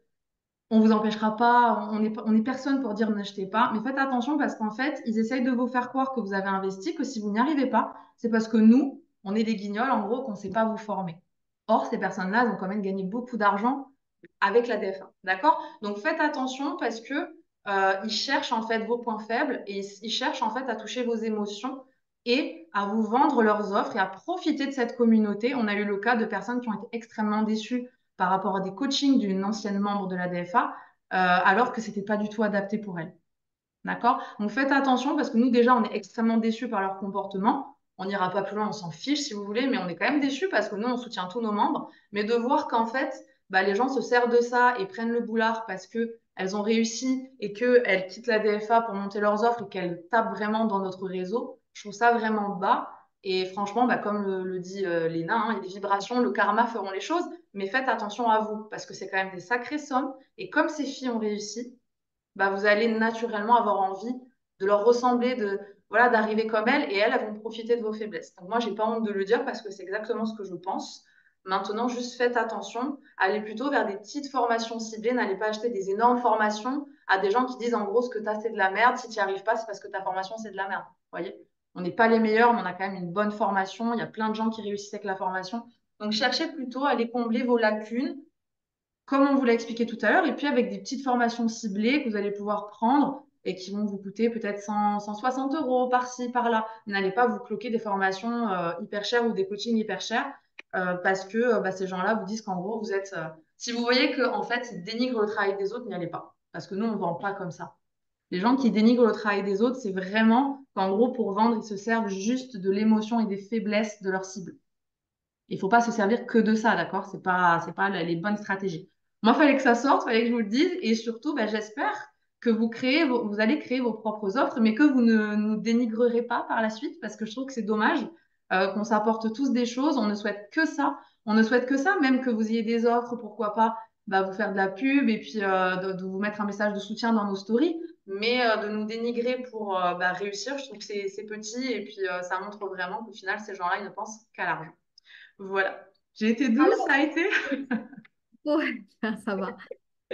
[SPEAKER 1] on vous empêchera pas, on est personne pour dire n'achetez pas, mais faites attention parce qu'en fait, ils essayent de vous faire croire que vous avez investi, que si vous n'y arrivez pas, c'est parce que nous, on est des guignols, en gros, qu'on ne sait pas vous former. Or, ces personnes-là, elles ont quand même gagné beaucoup d'argent avec la DF1, d'accord? Donc, faites attention parce que ils cherchent en fait vos points faibles et ils cherchent en fait à toucher vos émotions et à vous vendre leurs offres et à profiter de cette communauté. On a eu le cas de personnes qui ont été extrêmement déçues par rapport à des coachings d'une ancienne membre de la DFA, alors que c'était pas du tout adapté pour elle. D'accord? Donc faites attention parce que nous, déjà, on est extrêmement déçus par leur comportement. On n'ira pas plus loin, on s'en fiche si vous voulez, mais on est quand même déçus parce que nous, on soutient tous nos membres. Mais de voir qu'en fait, bah, les gens se servent de ça et prennent le boulard parce qu'elles ont réussi et qu'elles quittent la DFA pour monter leurs offres et qu'elles tapent vraiment dans notre réseau, je trouve ça vraiment bas. Et franchement, bah, comme le dit Léna, hein, les vibrations, le karma feront les choses, mais faites attention à vous parce que c'est quand même des sacrées sommes. Et comme ces filles ont réussi, bah, vous allez naturellement avoir envie de leur ressembler, de voilà, d'arriver comme elles, et elles, elles vont profiter de vos faiblesses. Donc moi, j'ai pas honte de le dire parce que c'est exactement ce que je pense. Maintenant, juste faites attention, allez plutôt vers des petites formations ciblées, n'allez pas acheter des énormes formations à des gens qui disent en gros ce que tu as c'est de la merde, si tu n'y arrives pas, c'est parce que ta formation c'est de la merde. Vous voyez? On n'est pas les meilleurs, mais on a quand même une bonne formation, il y a plein de gens qui réussissent avec la formation. Donc cherchez plutôt à aller combler vos lacunes comme on vous l'a expliqué tout à l'heure, et puis avec des petites formations ciblées que vous allez pouvoir prendre et qui vont vous coûter peut-être 160 euros par-ci, par-là. N'allez pas vous cloquer des formations hyper chères ou des coachings hyper chers parce que bah, ces gens-là vous disent qu'en gros, vous êtes... si vous voyez qu'en fait, ils dénigrent le travail des autres, n'y allez pas. Parce que nous, on ne vend pas comme ça. Les gens qui dénigrent le travail des autres, c'est vraiment qu'en gros, pour vendre, ils se servent juste de l'émotion et des faiblesses de leur cible. Il faut pas se servir que de ça, d'accord? C'est pas les bonnes stratégies. Moi, il fallait que ça sorte, il fallait que je vous le dise, et surtout, ben, j'espère que vous allez créer vos propres offres, mais que vous ne nous dénigrerez pas par la suite, parce que je trouve que c'est dommage qu'on s'apporte tous des choses. On ne souhaite que ça. On ne souhaite que ça, même que vous ayez des offres, pourquoi pas bah, vous faire de la pub et puis de vous mettre un message de soutien dans nos stories, mais de nous dénigrer pour bah, réussir, je trouve que c'est petit et puis ça montre vraiment qu'au final, ces gens-là, ils ne pensent qu'à l'argent. Voilà. J'ai été douce, ça a été.
[SPEAKER 2] Ouais, ça va.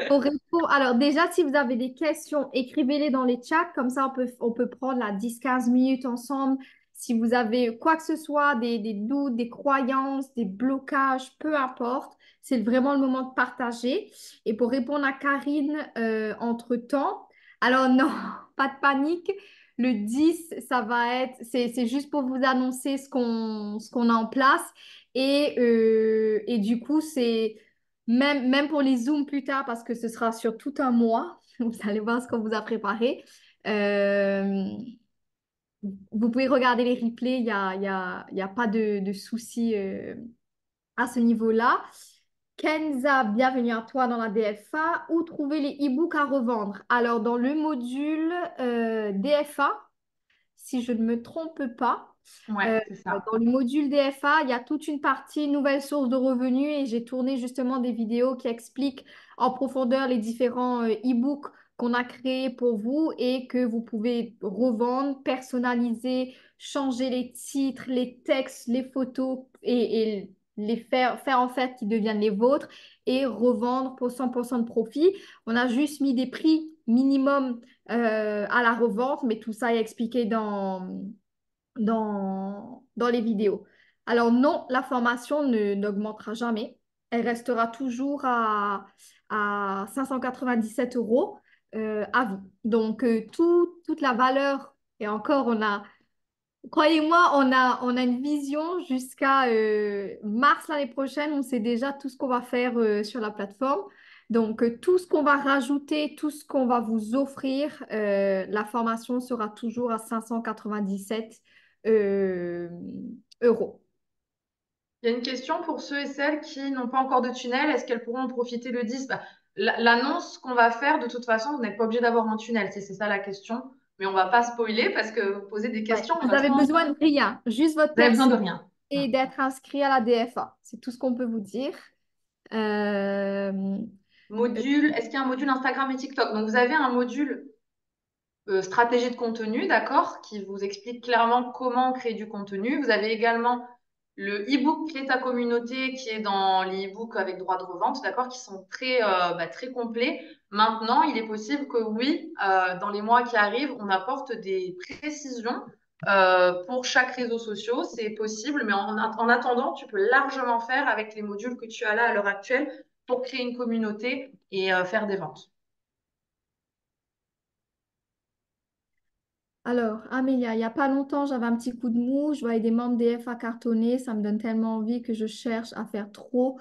[SPEAKER 2] Pour répondre, alors déjà, si vous avez des questions, écrivez-les dans les chats, comme ça on peut prendre la 10-15 minutes ensemble. Si vous avez quoi que ce soit, des doutes, des croyances, des blocages, peu importe, c'est vraiment le moment de partager. Et pour répondre à Karine, entre-temps, alors non, pas de panique. Le 10, ça va être, c'est juste pour vous annoncer ce qu'on a en place. Et du coup, c'est... Même pour les Zooms plus tard, parce que ce sera sur tout un mois, vous allez voir ce qu'on vous a préparé. Euh, Vous pouvez regarder les replays, il y a pas de souci à ce niveau-là. Kenza, bienvenue à toi dans la DFA. Où trouver les e-books à revendre? Alors, dans le module DFA, si je ne me trompe pas.
[SPEAKER 1] Ouais,
[SPEAKER 2] Euh,
[SPEAKER 1] c'est ça.
[SPEAKER 2] Dans le module DFA, il y a toute une partie nouvelles sources de revenus et j'ai tourné justement des vidéos qui expliquent en profondeur les différents e-books qu'on a créés pour vous et que vous pouvez revendre, personnaliser, changer les titres, les textes, les photos et les faire en fait qu'ils deviennent les vôtres et revendre pour 100% de profit. On a juste mis des prix minimum à la revente, mais tout ça est expliqué dans les vidéos. Alors non, la formation n'augmentera jamais. Elle restera toujours à 597 euros. à vie. Donc, toute la valeur, et encore, croyez-moi, on a une vision jusqu'à mars l'année prochaine. On sait déjà tout ce qu'on va faire sur la plateforme. Donc, tout ce qu'on va rajouter, tout ce qu'on va vous offrir, la formation sera toujours à 597 euh, euros.
[SPEAKER 1] Il y a une question pour ceux et celles qui n'ont pas encore de tunnel. Est-ce qu'elles pourront en profiter le 10? Bah, l'annonce qu'on va faire, de toute façon, vous n'êtes pas obligé d'avoir un tunnel. C'est ça la question. Mais on va pas spoiler parce que vous posez des
[SPEAKER 2] Ouais.
[SPEAKER 1] questions. De
[SPEAKER 2] Vous
[SPEAKER 1] toute
[SPEAKER 2] avez
[SPEAKER 1] façon,
[SPEAKER 2] besoin de rien, juste votre
[SPEAKER 1] vous avez besoin
[SPEAKER 2] perso
[SPEAKER 1] de rien.
[SPEAKER 2] et d'être inscrit à la DFA. C'est tout ce qu'on peut vous dire. Euh,
[SPEAKER 1] Module, est-ce qu'il y a un module Instagram et TikTok? Donc, vous avez un module stratégie de contenu, d'accord, qui vous explique clairement comment créer du contenu. Vous avez également le e-book Crée ta communauté qui est dans les e-books avec droit de revente, d'accord, qui sont très complets. Maintenant, il est possible que oui, dans les mois qui arrivent, on apporte des précisions pour chaque réseau social. C'est possible, mais en attendant, tu peux largement faire avec les modules que tu as là à l'heure actuelle pour créer une communauté et faire des ventes.
[SPEAKER 2] Alors, Amélia, il n'y a pas longtemps, j'avais un petit coup de mou. Je voyais des membres DF cartonner. Ça me donne tellement envie que je cherche à faire trop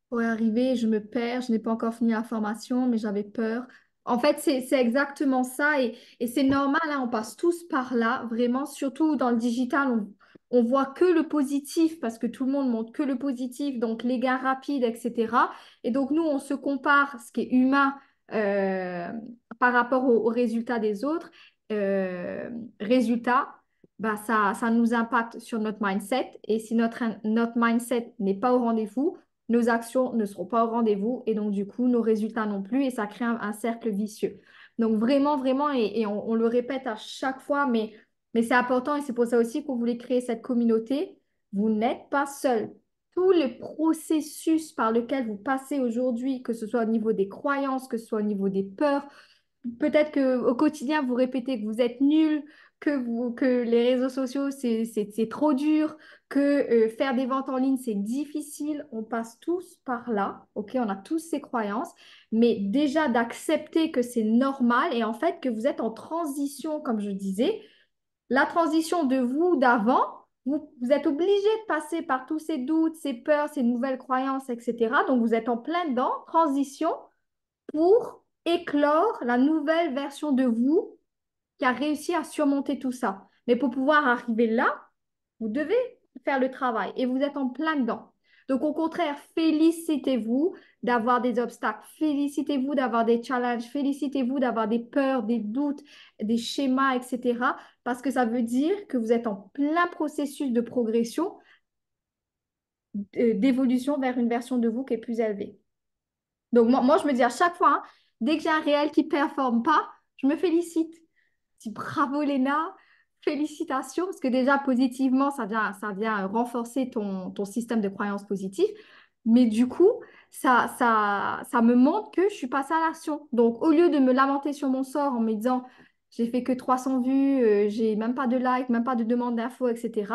[SPEAKER 2] pour y arriver. Je me perds. Je n'ai pas encore fini la formation, mais j'avais peur. En fait, c'est exactement ça. Et c'est normal, hein, on passe tous par là. Vraiment, surtout dans le digital, on voit que le positif parce que tout le monde montre que le positif. Donc, les gains rapides, etc. Et donc, nous, on se compare, ce qui est humain, euh, par rapport aux résultats des autres euh, résultat, bah ça nous impacte sur notre mindset. Et si notre mindset n'est pas au rendez-vous, nos actions ne seront pas au rendez-vous et donc du coup, nos résultats non plus et ça crée un cercle vicieux. Donc vraiment, vraiment, et on le répète à chaque fois, mais c'est important et c'est pour ça aussi qu'on voulait créer cette communauté. Vous n'êtes pas seul. Tous les processus par lesquels vous passez aujourd'hui, que ce soit au niveau des croyances, que ce soit au niveau des peurs, peut-être que au quotidien, vous répétez que vous êtes nul, que les réseaux sociaux, c'est trop dur, que faire des ventes en ligne, c'est difficile. On passe tous par là, ok? On a tous ces croyances, mais déjà d'accepter que c'est normal et en fait que vous êtes en transition, comme je disais, la transition de vous d'avant, vous êtes obligé de passer par tous ces doutes, ces peurs, ces nouvelles croyances, etc. Donc vous êtes en plein dedans, transition pour éclore la nouvelle version de vous qui a réussi à surmonter tout ça. Mais pour pouvoir arriver là, vous devez faire le travail et vous êtes en plein dedans. Donc au contraire, félicitez-vous d'avoir des obstacles, félicitez-vous d'avoir des challenges, félicitez-vous d'avoir des peurs, des doutes, des schémas, etc. Parce que ça veut dire que vous êtes en plein processus de progression, d'évolution vers une version de vous qui est plus élevée. Donc, moi, je me dis à chaque fois, hein, dès que j'ai un réel qui ne performe pas, je me félicite. Je dis bravo Léna, félicitations, parce que déjà, positivement, ça vient renforcer ton système de croyance positive. Mais du coup, ça me montre que je suis passée à l'action. Donc, au lieu de me lamenter sur mon sort en me disant, j'ai fait que 300 vues, j'ai même pas de like, même pas de demande d'infos, etc.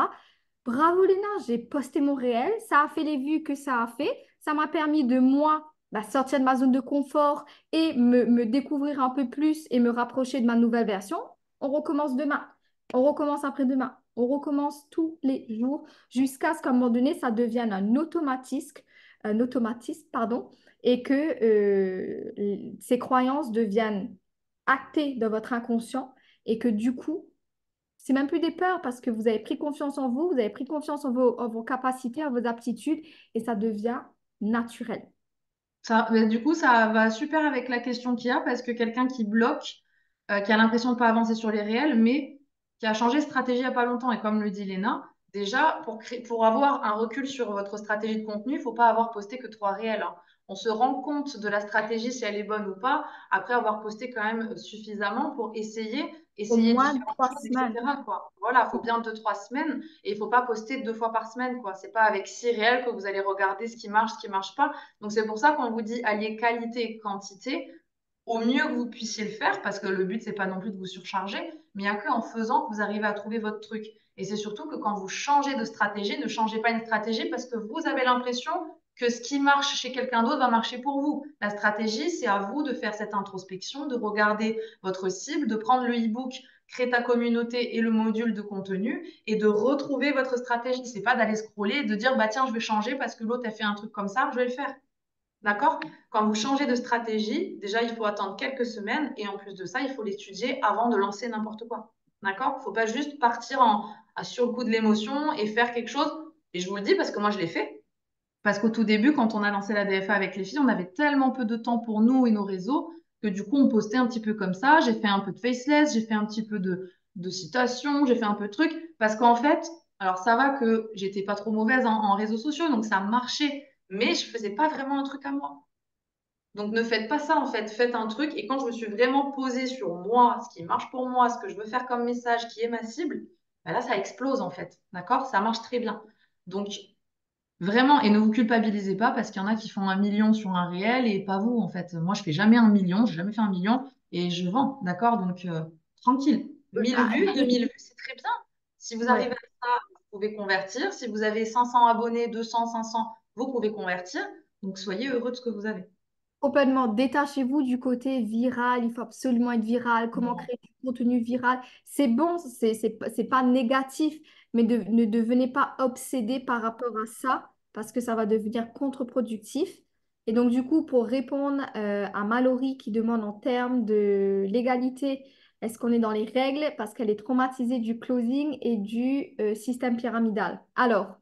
[SPEAKER 2] Bravo Léna, j'ai posté mon réel, ça a fait les vues que ça a fait, ça m'a permis de moi sortir de ma zone de confort et me découvrir un peu plus et me rapprocher de ma nouvelle version. On recommence demain, on recommence après-demain, on recommence tous les jours jusqu'à ce qu'à un moment donné, ça devienne un automatisme, pardon, et que ces croyances deviennent actées dans votre inconscient et que du coup, c'est même plus des peurs parce que vous avez pris confiance en vous, vous avez pris confiance en vos capacités, en vos aptitudes et ça devient naturel.
[SPEAKER 1] Mais du coup, ça va super avec la question qu'il y a parce que quelqu'un qui bloque, qui a l'impression de ne pas avancer sur les réels, mais qui a changé de stratégie il n'y a pas longtemps, et comme le dit Léna, déjà, pour avoir un recul sur votre stratégie de contenu, il ne faut pas avoir posté que trois réels, hein. On se rend compte de la stratégie, si elle est bonne ou pas, après avoir posté quand même suffisamment pour
[SPEAKER 2] Au
[SPEAKER 1] essayer
[SPEAKER 2] moins
[SPEAKER 1] différentes
[SPEAKER 2] 3
[SPEAKER 1] choses,
[SPEAKER 2] semaines.
[SPEAKER 1] etc., quoi. Voilà, il faut bien 2, 3 semaines et il ne faut pas poster 2 fois par semaine, quoi. C'est pas avec 6 réels que vous allez regarder ce qui marche pas. Donc c'est pour ça qu'on vous dit allier qualité et quantité au mieux que vous puissiez le faire, parce que le but, c'est pas non plus de vous surcharger, mais il n'y a qu'en faisant que vous arrivez à trouver votre truc. Et c'est surtout que quand vous changez de stratégie, ne changez pas une stratégie parce que vous avez l'impression que ce qui marche chez quelqu'un d'autre va marcher pour vous. La stratégie, c'est à vous de faire cette introspection, de regarder votre cible, de prendre le e-book, créer ta communauté et le module de contenu et de retrouver votre stratégie. C'est pas d'aller scroller et de dire, bah tiens, je vais changer parce que l'autre a fait un truc comme ça, je vais le faire. D'accord? Quand vous changez de stratégie, déjà, il faut attendre quelques semaines et en plus de ça, il faut l'étudier avant de lancer n'importe quoi. D'accord? Il ne faut pas juste partir sur le coup de l'émotion et faire quelque chose. Et je vous le dis parce que moi, je l'ai fait. Parce qu'au tout début, quand on a lancé la DFA avec les filles, on avait tellement peu de temps pour nous et nos réseaux que du coup, on postait un petit peu comme ça. J'ai fait un peu de faceless, j'ai fait un petit peu de citations, j'ai fait un peu de trucs. Parce qu'en fait, alors ça va que j'étais pas trop mauvaise en réseaux sociaux, donc ça marchait. Mais je faisais pas vraiment un truc à moi. Donc ne faites pas ça en fait, faites un truc. Et quand je me suis vraiment posée sur moi, ce qui marche pour moi, ce que je veux faire comme message, qui est ma cible, ben là ça explose en fait. D'accord? Ça marche très bien. Donc vraiment, et ne vous culpabilisez pas parce qu'il y en a qui font 1 million sur un réel et pas vous en fait. Moi je fais jamais 1 million, j'ai jamais fait 1 million et je vends. D'accord? Donc tranquille. 1 000 vues, 2 000 vues, c'est très bien. Si vous arrivez
[SPEAKER 2] Ouais.
[SPEAKER 1] à ça, vous pouvez convertir. Si vous avez 500 abonnés, 200, 500, vous pouvez convertir. Donc soyez heureux de ce que vous avez.
[SPEAKER 2] Complètement. Détachez-vous du côté viral. Il faut absolument être viral. Comment
[SPEAKER 1] Non.
[SPEAKER 2] créer du contenu viral? C'est bon, c'est pas négatif, mais ne devenez pas obsédé par rapport à ça parce que ça va devenir contre-productif. Et donc, du coup, pour répondre à Mallory qui demande en termes de légalité, est-ce qu'on est dans les règles parce qu'elle est traumatisée du closing et du système pyramidal? Alors,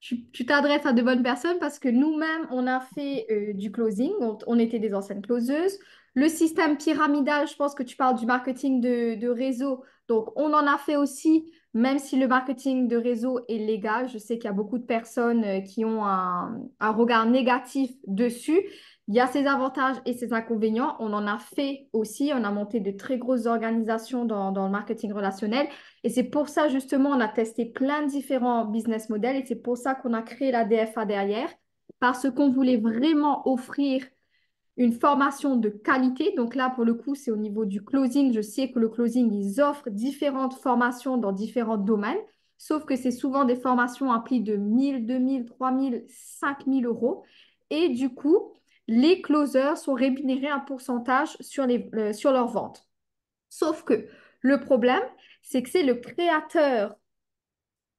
[SPEAKER 2] tu t'adresses à de bonnes personnes parce que nous-mêmes, on a fait du closing, on était des anciennes closeuses. Le système pyramidal, je pense que tu parles du marketing de réseau. Donc, on en a fait aussi, même si le marketing de réseau est légal. Je sais qu'il y a beaucoup de personnes qui ont un regard négatif dessus. Il y a ses avantages et ses inconvénients. On en a fait aussi. On a monté de très grosses organisations dans le marketing relationnel. Et c'est pour ça, justement, on a testé plein de différents business models et c'est pour ça qu'on a créé la DFA derrière, parce qu'on voulait vraiment offrir une formation de qualité. Donc là, pour le coup, c'est au niveau du closing. Je sais que le closing, ils offrent différentes formations dans différents domaines, sauf que c'est souvent des formations à prix de 1000, 2000, 3000, 5000 euros. Et du coup, les closers sont rémunérés un pourcentage sur leurs ventes. Sauf que le problème, c'est que c'est le créateur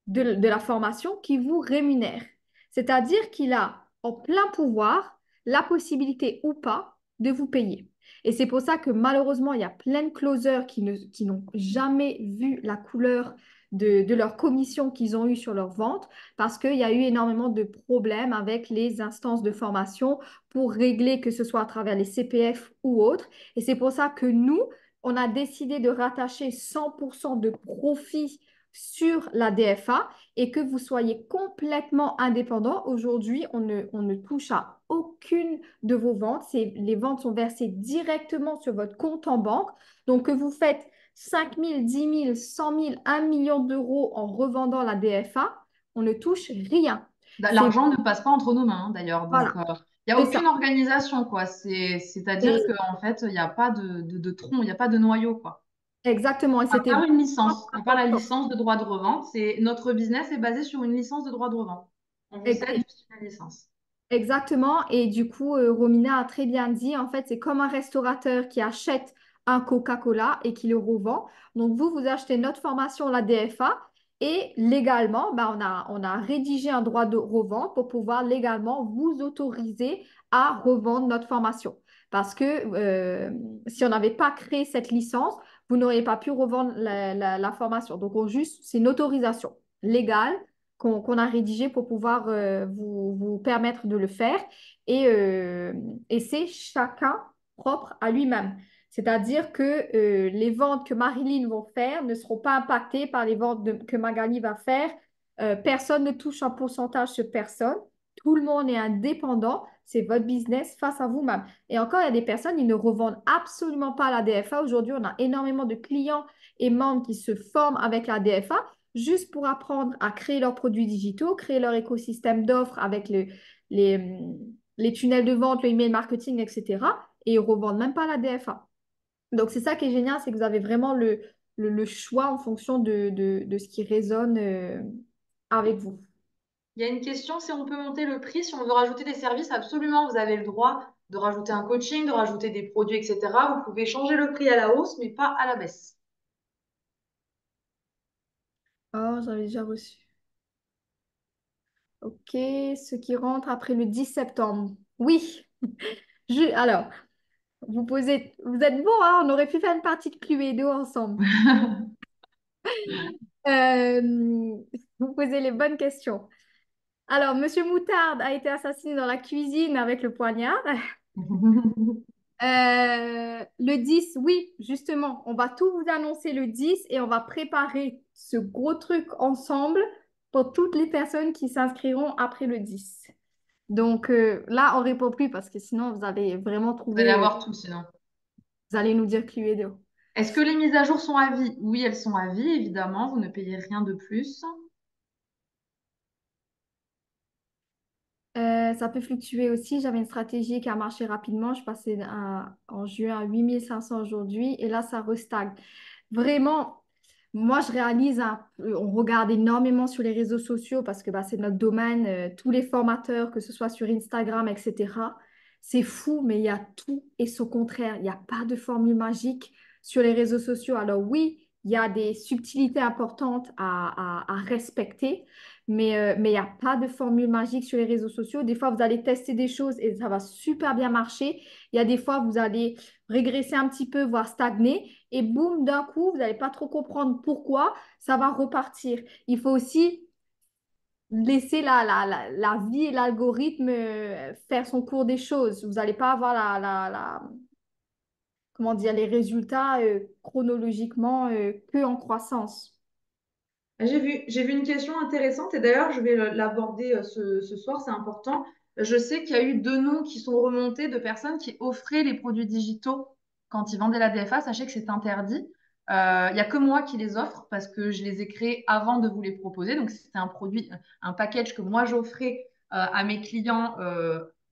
[SPEAKER 2] de la formation qui vous rémunère. C'est-à-dire qu'il a en plein pouvoir la possibilité ou pas de vous payer. Et c'est pour ça que malheureusement, il y a plein de closers qui n'ont jamais vu la couleur de leur commission qu'ils ont eue sur leur vente parce qu'il y a eu énormément de problèmes avec les instances de formation pour régler, que ce soit à travers les CPF ou autres. Et c'est pour ça que nous, on a décidé de rattacher 100% de profit sur la DFA et que vous soyez complètement indépendant. Aujourd'hui, on ne touche à aucune de vos ventes. Les ventes sont versées directement sur votre compte en banque. Donc, que vous faites 5 000, 10 000, 100 000, 1 million d'euros en revendant la DFA, on ne touche rien. C'est
[SPEAKER 1] L'argent ne passe pas entre nos mains, hein, d'ailleurs. Donc,
[SPEAKER 2] voilà,
[SPEAKER 1] il n'y a
[SPEAKER 2] c'est ça.
[SPEAKER 1] aucune organisation, quoi. C'est-à-dire
[SPEAKER 2] Et
[SPEAKER 1] qu'en fait, il n'y a pas de tronc, il n'y a pas de noyau, quoi.
[SPEAKER 2] exactement. Et
[SPEAKER 1] À
[SPEAKER 2] c'était
[SPEAKER 1] part une
[SPEAKER 2] vraiment
[SPEAKER 1] licence, à part la
[SPEAKER 2] important.
[SPEAKER 1] licence de droit de revente, notre business est basé sur une licence de droit de revente. On vous cède juste une licence.
[SPEAKER 2] Exactement. Et du coup, Romina a très bien dit, en fait, c'est comme un restaurateur qui achète un Coca-Cola et qui le revend. Donc, vous achetez notre formation, la DFA, et légalement, bah, on a rédigé un droit de revente pour pouvoir légalement vous autoriser à revendre notre formation. Parce que si on n'avait pas créé cette licence, vous n'auriez pas pu revendre la formation. Donc, c'est une autorisation légale qu'on a rédigé pour pouvoir vous permettre de le faire. Et c'est chacun propre à lui-même. C'est-à-dire que les ventes que Marilyn va faire ne seront pas impactées par les ventes que Magali va faire. Personne ne touche un pourcentage sur personne. Tout le monde est indépendant. C'est votre business face à vous-même. Et encore, il y a des personnes, ils ne revendent absolument pas la DFA. Aujourd'hui, on a énormément de clients et membres qui se forment avec la DFA juste pour apprendre à créer leurs produits digitaux, créer leur écosystème d'offres avec les, les tunnels de vente, le email marketing, etc. Et ils ne revendent même pas la DFA. Donc, c'est ça qui est génial, c'est que vous avez vraiment le choix en fonction de ce qui résonne avec vous.
[SPEAKER 1] Il y a une question, si on peut monter le prix, si on veut rajouter des services, absolument, vous avez le droit de rajouter un coaching, de rajouter des produits, etc. Vous pouvez changer le prix à la hausse, mais pas à la baisse.
[SPEAKER 2] Oh, j'avais déjà reçu. Ok, ce qui rentre après le 10 septembre. Oui. Alors, vous êtes bon, hein, on aurait pu faire une partie de Cluedo ensemble. Euh, vous posez les bonnes questions. Alors, Monsieur Moutarde a été assassiné dans la cuisine avec le poignard. Le 10, oui, justement, on va tout vous annoncer le 10 et on va préparer ce gros truc ensemble pour toutes les personnes qui s'inscriront après le 10. Donc là, on répond plus parce que sinon, vous allez vraiment
[SPEAKER 1] Vous allez
[SPEAKER 2] trouver,
[SPEAKER 1] avoir tout sinon.
[SPEAKER 2] vous allez nous dire Cluedo.
[SPEAKER 1] Est-ce que les mises à jour sont à vie? Oui, elles sont à vie, évidemment. Vous ne payez rien de plus.
[SPEAKER 2] Ça peut fluctuer aussi. J'avais une stratégie qui a marché rapidement. Je passais en juin à 8500 aujourd'hui et là, ça restagne. Vraiment, moi, je réalise, on regarde énormément sur les réseaux sociaux parce que bah, c'est notre domaine, tous les formateurs, que ce soit sur Instagram, etc. C'est fou, mais il y a tout et son contraire. Il n'y a pas de formule magique sur les réseaux sociaux. Alors oui, il y a des subtilités importantes à respecter. Mais il n'y a pas de formule magique sur les réseaux sociaux. Des fois, vous allez tester des choses et ça va super bien marcher. Il y a des fois, vous allez régresser un petit peu, voire stagner. Et boum, d'un coup, vous n'allez pas trop comprendre pourquoi, ça va repartir. Il faut aussi laisser la vie et l'algorithme faire son cours des choses. Vous n'allez pas avoir comment dire, les résultats chronologiquement que en croissance.
[SPEAKER 1] J'ai vu une question intéressante et d'ailleurs, je vais l'aborder ce soir, c'est important. Je sais qu'il y a eu deux noms qui sont remontés de personnes qui offraient les produits digitaux quand ils vendaient la DFA. Sachez que c'est interdit. Il n'y a que moi qui les offre parce que je les ai créés avant de vous les proposer. Donc, c'était un produit, un package que moi j'offrais à mes clients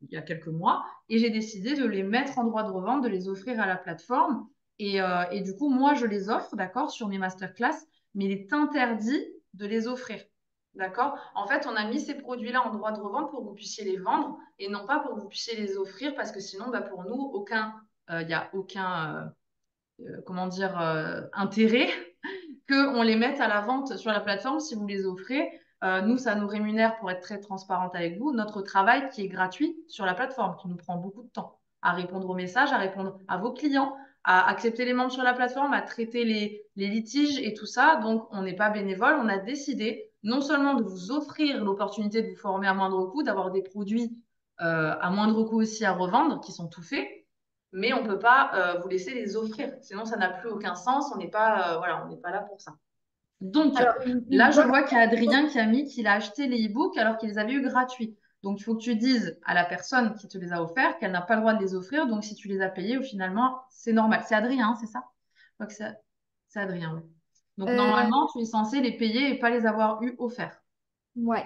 [SPEAKER 1] il y a quelques mois et j'ai décidé de les mettre en droit de revente, de les offrir à la plateforme. Et du coup, moi, je les offre, d'accord, sur mes masterclass, mais il est interdit de les offrir. D'accord? En fait, on a mis ces produits-là en droit de revente pour que vous puissiez les vendre et non pas pour que vous puissiez les offrir parce que sinon, bah, pour nous, il n'y a aucun comment dire, intérêt qu'on les mette à la vente sur la plateforme si vous les offrez. Nous, ça nous rémunère pour être très transparente avec vous, notre travail qui est gratuit sur la plateforme, qui nous prend beaucoup de temps à répondre aux messages, à répondre à vos clients, à accepter les membres sur la plateforme, à traiter les litiges et tout ça. Donc, on n'est pas bénévole. On a décidé non seulement de vous offrir l'opportunité de vous former à moindre coût, d'avoir des produits à moindre coût aussi à revendre, qui sont tout faits, mais on ne peut pas vous laisser les offrir. Sinon, ça n'a plus aucun sens. On n'est pas, voilà, on n'est pas là pour ça. Donc,
[SPEAKER 2] Alors,
[SPEAKER 1] là,
[SPEAKER 2] une
[SPEAKER 1] je
[SPEAKER 2] bonne
[SPEAKER 1] vois qu'il y a Adrien qui a mis qu'il a acheté les e-books alors qu'il les avait eu gratuits. Donc, il faut que tu dises à la personne qui te les a offerts qu'elle n'a pas le droit de les offrir. Donc, si tu les as payés, finalement, c'est normal. C'est Adrien, hein, c'est ça? Je crois que c'est Adrien, oui. Donc,
[SPEAKER 2] euh,
[SPEAKER 1] normalement, tu es censé les payer et pas les avoir eu offerts.
[SPEAKER 2] ouais.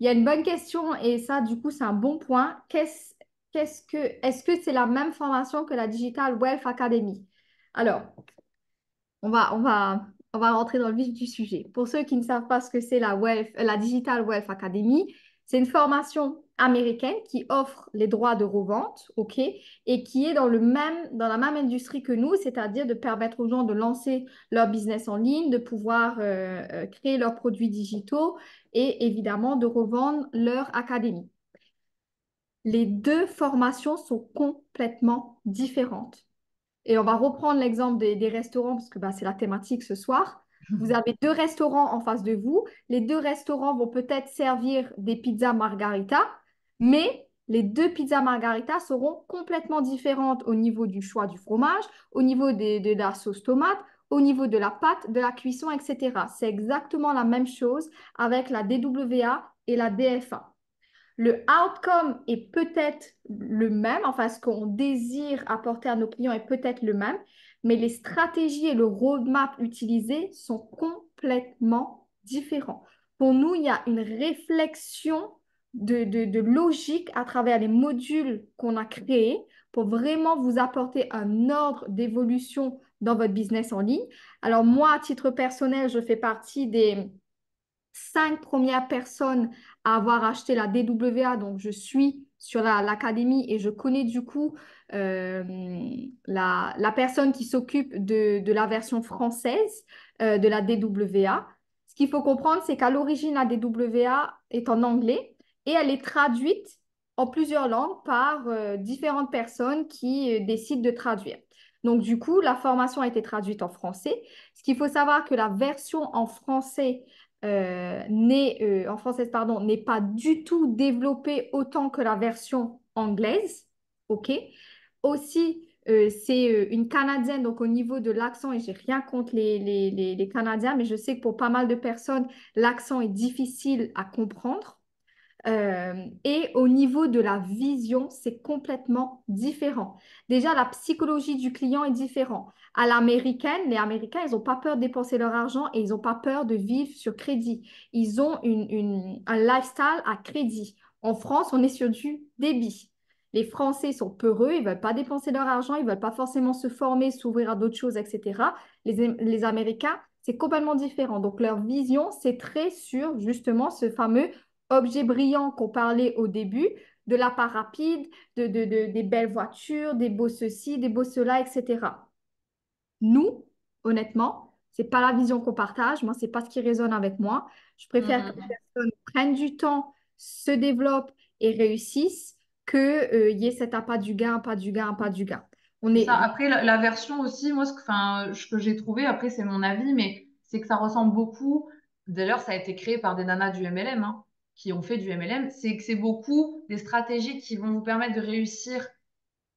[SPEAKER 2] Il y a une bonne question et ça, du coup, c'est un bon point. Est-ce que c'est la même formation que la Digital Wealth Academy? Alors, on va, on va, on va rentrer dans le vif du sujet. Pour ceux qui ne savent pas ce que c'est la Digital Wealth Academy, c'est une formation américaine qui offre les droits de revente, OK, et qui est dans la même industrie que nous, c'est-à-dire de permettre aux gens de lancer leur business en ligne, de pouvoir créer leurs produits digitaux et évidemment de revendre leur académie. Les deux formations sont complètement différentes. Et on va reprendre l'exemple des restaurants parce que bah, c'est la thématique ce soir. Vous avez deux restaurants en face de vous. Les deux restaurants vont peut-être servir des pizzas margarita, mais les deux pizzas margarita seront complètement différentes au niveau du choix du fromage, au niveau de la sauce tomate, au niveau de la pâte, de la cuisson, etc. C'est exactement la même chose avec la DWA et la DFA. Le outcome est peut-être le même, enfin ce qu'on désire apporter à nos clients est peut-être le même, mais les stratégies et le roadmap utilisé sont complètement différents. Pour nous, il y a une réflexion de logique à travers les modules qu'on a créés pour vraiment vous apporter un ordre d'évolution dans votre business en ligne. Alors moi, à titre personnel, je fais partie des 5 premières personnes avoir acheté la DWA, donc je suis sur l'académie et je connais du coup euh, la personne qui s'occupe de la version française de la DWA. Ce qu'il faut comprendre, c'est qu'à l'origine, la DWA est en anglais et elle est traduite en plusieurs langues par différentes personnes qui décident de traduire. Donc, du coup, la formation a été traduite en français. Ce qu'il faut savoir que la version en français en française, pardon, n'est pas du tout développée autant que la version anglaise. OK? Aussi, c'est une Canadienne, donc au niveau de l'accent, et j'ai rien contre les Canadiens, mais je sais que pour pas mal de personnes, l'accent est difficile à comprendre. Et au niveau de la vision, c'est complètement différent. Déjà, la psychologie du client est différente. À l'américaine, les Américains, ils n'ont pas peur de dépenser leur argent et ils n'ont pas peur de vivre sur crédit. Ils ont un lifestyle à crédit. En France, on est sur du débit. Les Français sont peureux, ils ne veulent pas dépenser leur argent, ils ne veulent pas forcément se former, s'ouvrir à d'autres choses, etc. Les Américains, c'est complètement différent. Donc, leur vision, c'est très sur justement ce fameux objets brillants qu'on parlait au début, de l'appart rapide, des belles voitures, des beaux ceci, des beaux cela, etc. Nous, honnêtement, c'est pas la vision qu'on partage. Moi, c'est pas ce qui résonne avec moi. Je préfère que les
[SPEAKER 1] Mhm.
[SPEAKER 2] personnes prennent du temps, se développent et réussissent que y ait cet appât du gain, pas du gain, pas du gain. On
[SPEAKER 1] C'est ça.
[SPEAKER 2] est
[SPEAKER 1] Après, la version aussi, moi, ce que j'ai trouvé, après, c'est mon avis, mais c'est que ça ressemble beaucoup. D'ailleurs, ça a été créé par des nanas du MLM, hein, qui ont fait du MLM. C'est que c'est beaucoup des stratégies qui vont vous permettre de réussir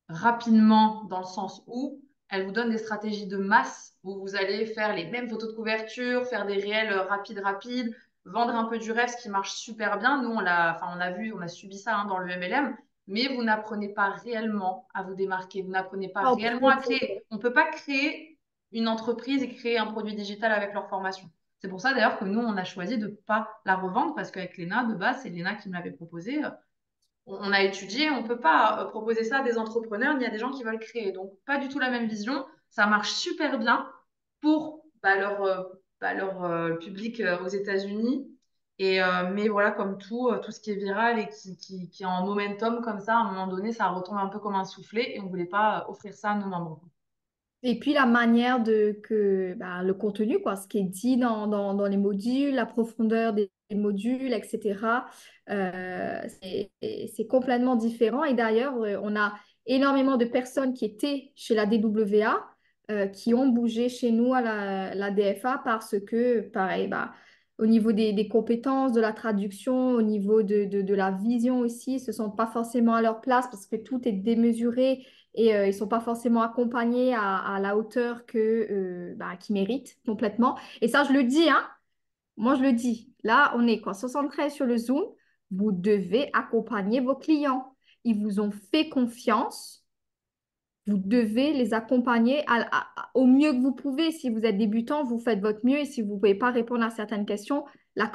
[SPEAKER 1] rapidement dans le sens où elles vous donnent des stratégies de masse où vous allez faire les mêmes photos de couverture, faire des réels rapides, vendre un peu du rêve, ce qui marche super bien. Nous, enfin, on a vu, on a subi ça hein, dans le MLM, mais vous n'apprenez pas réellement à vous démarquer, vous n'apprenez pas
[SPEAKER 2] pas au
[SPEAKER 1] réellement à
[SPEAKER 2] propos.
[SPEAKER 1] créer. On ne peut pas créer une entreprise et créer un produit digital avec leur formation. C'est pour ça d'ailleurs que nous, on a choisi de ne pas la revendre parce qu'avec Léna, de base, c'est Léna qui me l'avait proposé on a étudié, on ne peut pas proposer ça à des entrepreneurs ni à des gens qui veulent créer. Donc, pas du tout la même vision. Ça marche super bien pour leur public aux États-Unis. Mais voilà, comme tout, tout ce qui est viral et qui est en momentum comme ça, à un moment donné, ça retombe un peu comme un soufflet et on ne voulait pas offrir ça à nos membres.
[SPEAKER 2] Et puis la manière le contenu, quoi, ce qui est dit dans les modules, la profondeur des modules, etc. C'est complètement différent. Et d'ailleurs, on a énormément de personnes qui étaient chez la DWA, qui ont bougé chez nous à la DFA parce que, pareil, au niveau des compétences, de la traduction, au niveau de la vision aussi, ils ne se sentent pas forcément à leur place parce que tout est démesuré et ils ne sont pas forcément accompagnés à la hauteur qu'ils méritent complètement. Et ça, je le dis, hein, moi, je le dis. Là, on est quoi, 73 sur le Zoom. Vous devez accompagner vos clients. Ils vous ont fait confiance. Vous devez les accompagner au mieux que vous pouvez. Si vous êtes débutant, vous faites votre mieux. Et si vous ne pouvez pas répondre à certaines questions, la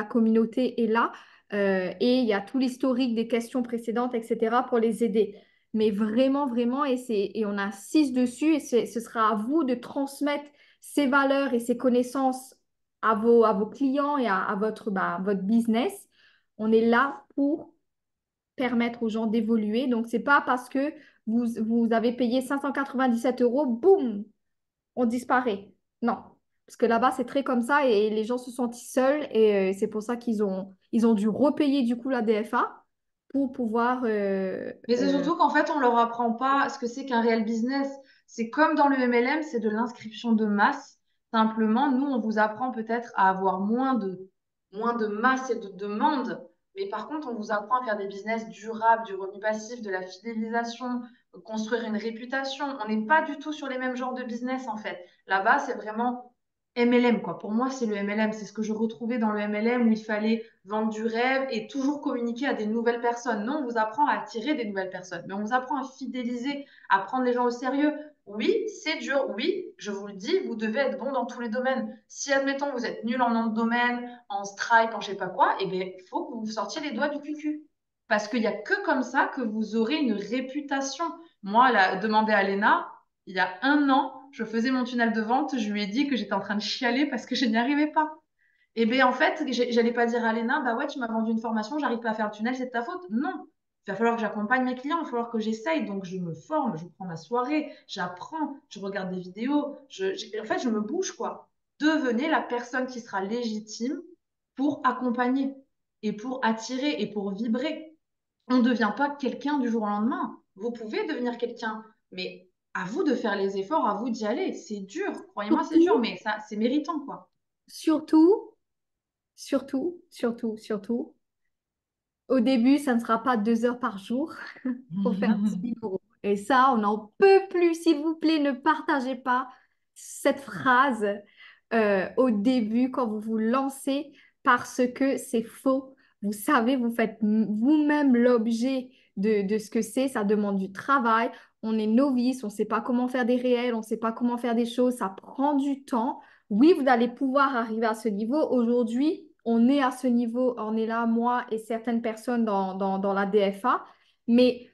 [SPEAKER 2] communauté est là. Et il y a tout l'historique des questions précédentes, etc., pour les aider. Mais vraiment, vraiment, et on insiste dessus, et ce sera à vous de transmettre ces valeurs et ces connaissances à vos clients et à votre business. On est là pour permettre aux gens d'évoluer. Donc, c'est pas parce que vous avez payé 597 euros, boum, on disparaît. Non. Parce que là-bas, c'est très comme ça et les gens se sentent seuls et c'est pour ça qu'ils ont dû repayer du coup la DFA pour pouvoir...
[SPEAKER 1] Mais c'est surtout qu'en fait, on leur apprend pas ce que c'est qu'un réel business. C'est comme dans le MLM, c'est de l'inscription de masse. Simplement, nous, on vous apprend peut-être à avoir moins de masse et de demande. Mais par contre, on vous apprend à faire des business durables, du revenu passif, de la fidélisation, construire une réputation. On n'est pas du tout sur les mêmes genres de business, en fait. Là-bas, c'est vraiment MLM, quoi. Pour moi, c'est le MLM. C'est ce que je retrouvais dans le MLM où il fallait vendre du rêve et toujours communiquer à des nouvelles personnes. Non, on vous apprend à attirer des nouvelles personnes, mais on vous apprend à fidéliser, à prendre les gens au sérieux. Oui, c'est dur. Oui, je vous le dis, vous devez être bon dans tous les domaines. Si, admettons, vous êtes nul en nom de domaine, en Stripe, en je sais pas quoi, eh bien, il faut que vous vous sortiez les doigts du cul. Parce qu'il n'y a que comme ça que vous aurez une réputation. Moi, demandé à Léna, il y a un an, je faisais mon tunnel de vente, je lui ai dit que j'étais en train de chialer parce que je n'y arrivais pas. Et bien, en fait, j'allais pas dire à Léna, bah ouais, tu m'as vendu une formation, j'arrive pas à faire le tunnel, c'est de ta faute. Non. Il va falloir que j'accompagne mes clients, il va falloir que j'essaye. Donc, je me forme, je prends ma soirée, j'apprends, je regarde des vidéos. En fait, je me bouge, quoi. Devenez la personne qui sera légitime pour accompagner et pour attirer et pour vibrer. On ne devient pas quelqu'un du jour au lendemain. Vous pouvez devenir quelqu'un, mais à vous de faire les efforts, à vous d'y aller. C'est dur, croyez-moi, c'est dur,
[SPEAKER 2] Surtout,
[SPEAKER 1] mais ça, c'est méritant, quoi.
[SPEAKER 2] surtout, surtout, au début, ça ne sera pas 2 heures par jour pour faire 10 000 euros. Et ça, on n'en peut plus. S'il vous plaît, ne partagez pas cette phrase au début quand vous vous lancez parce que c'est faux. Vous savez, vous faites vous-même l'objet de ce que c'est. Ça demande du travail. On est novice, on ne sait pas comment faire des réels, on ne sait pas comment faire des choses. Ça prend du temps. Oui, vous allez pouvoir arriver à ce niveau. Aujourd'hui, on est à ce niveau, on est là, moi et certaines personnes dans la DFA. Mais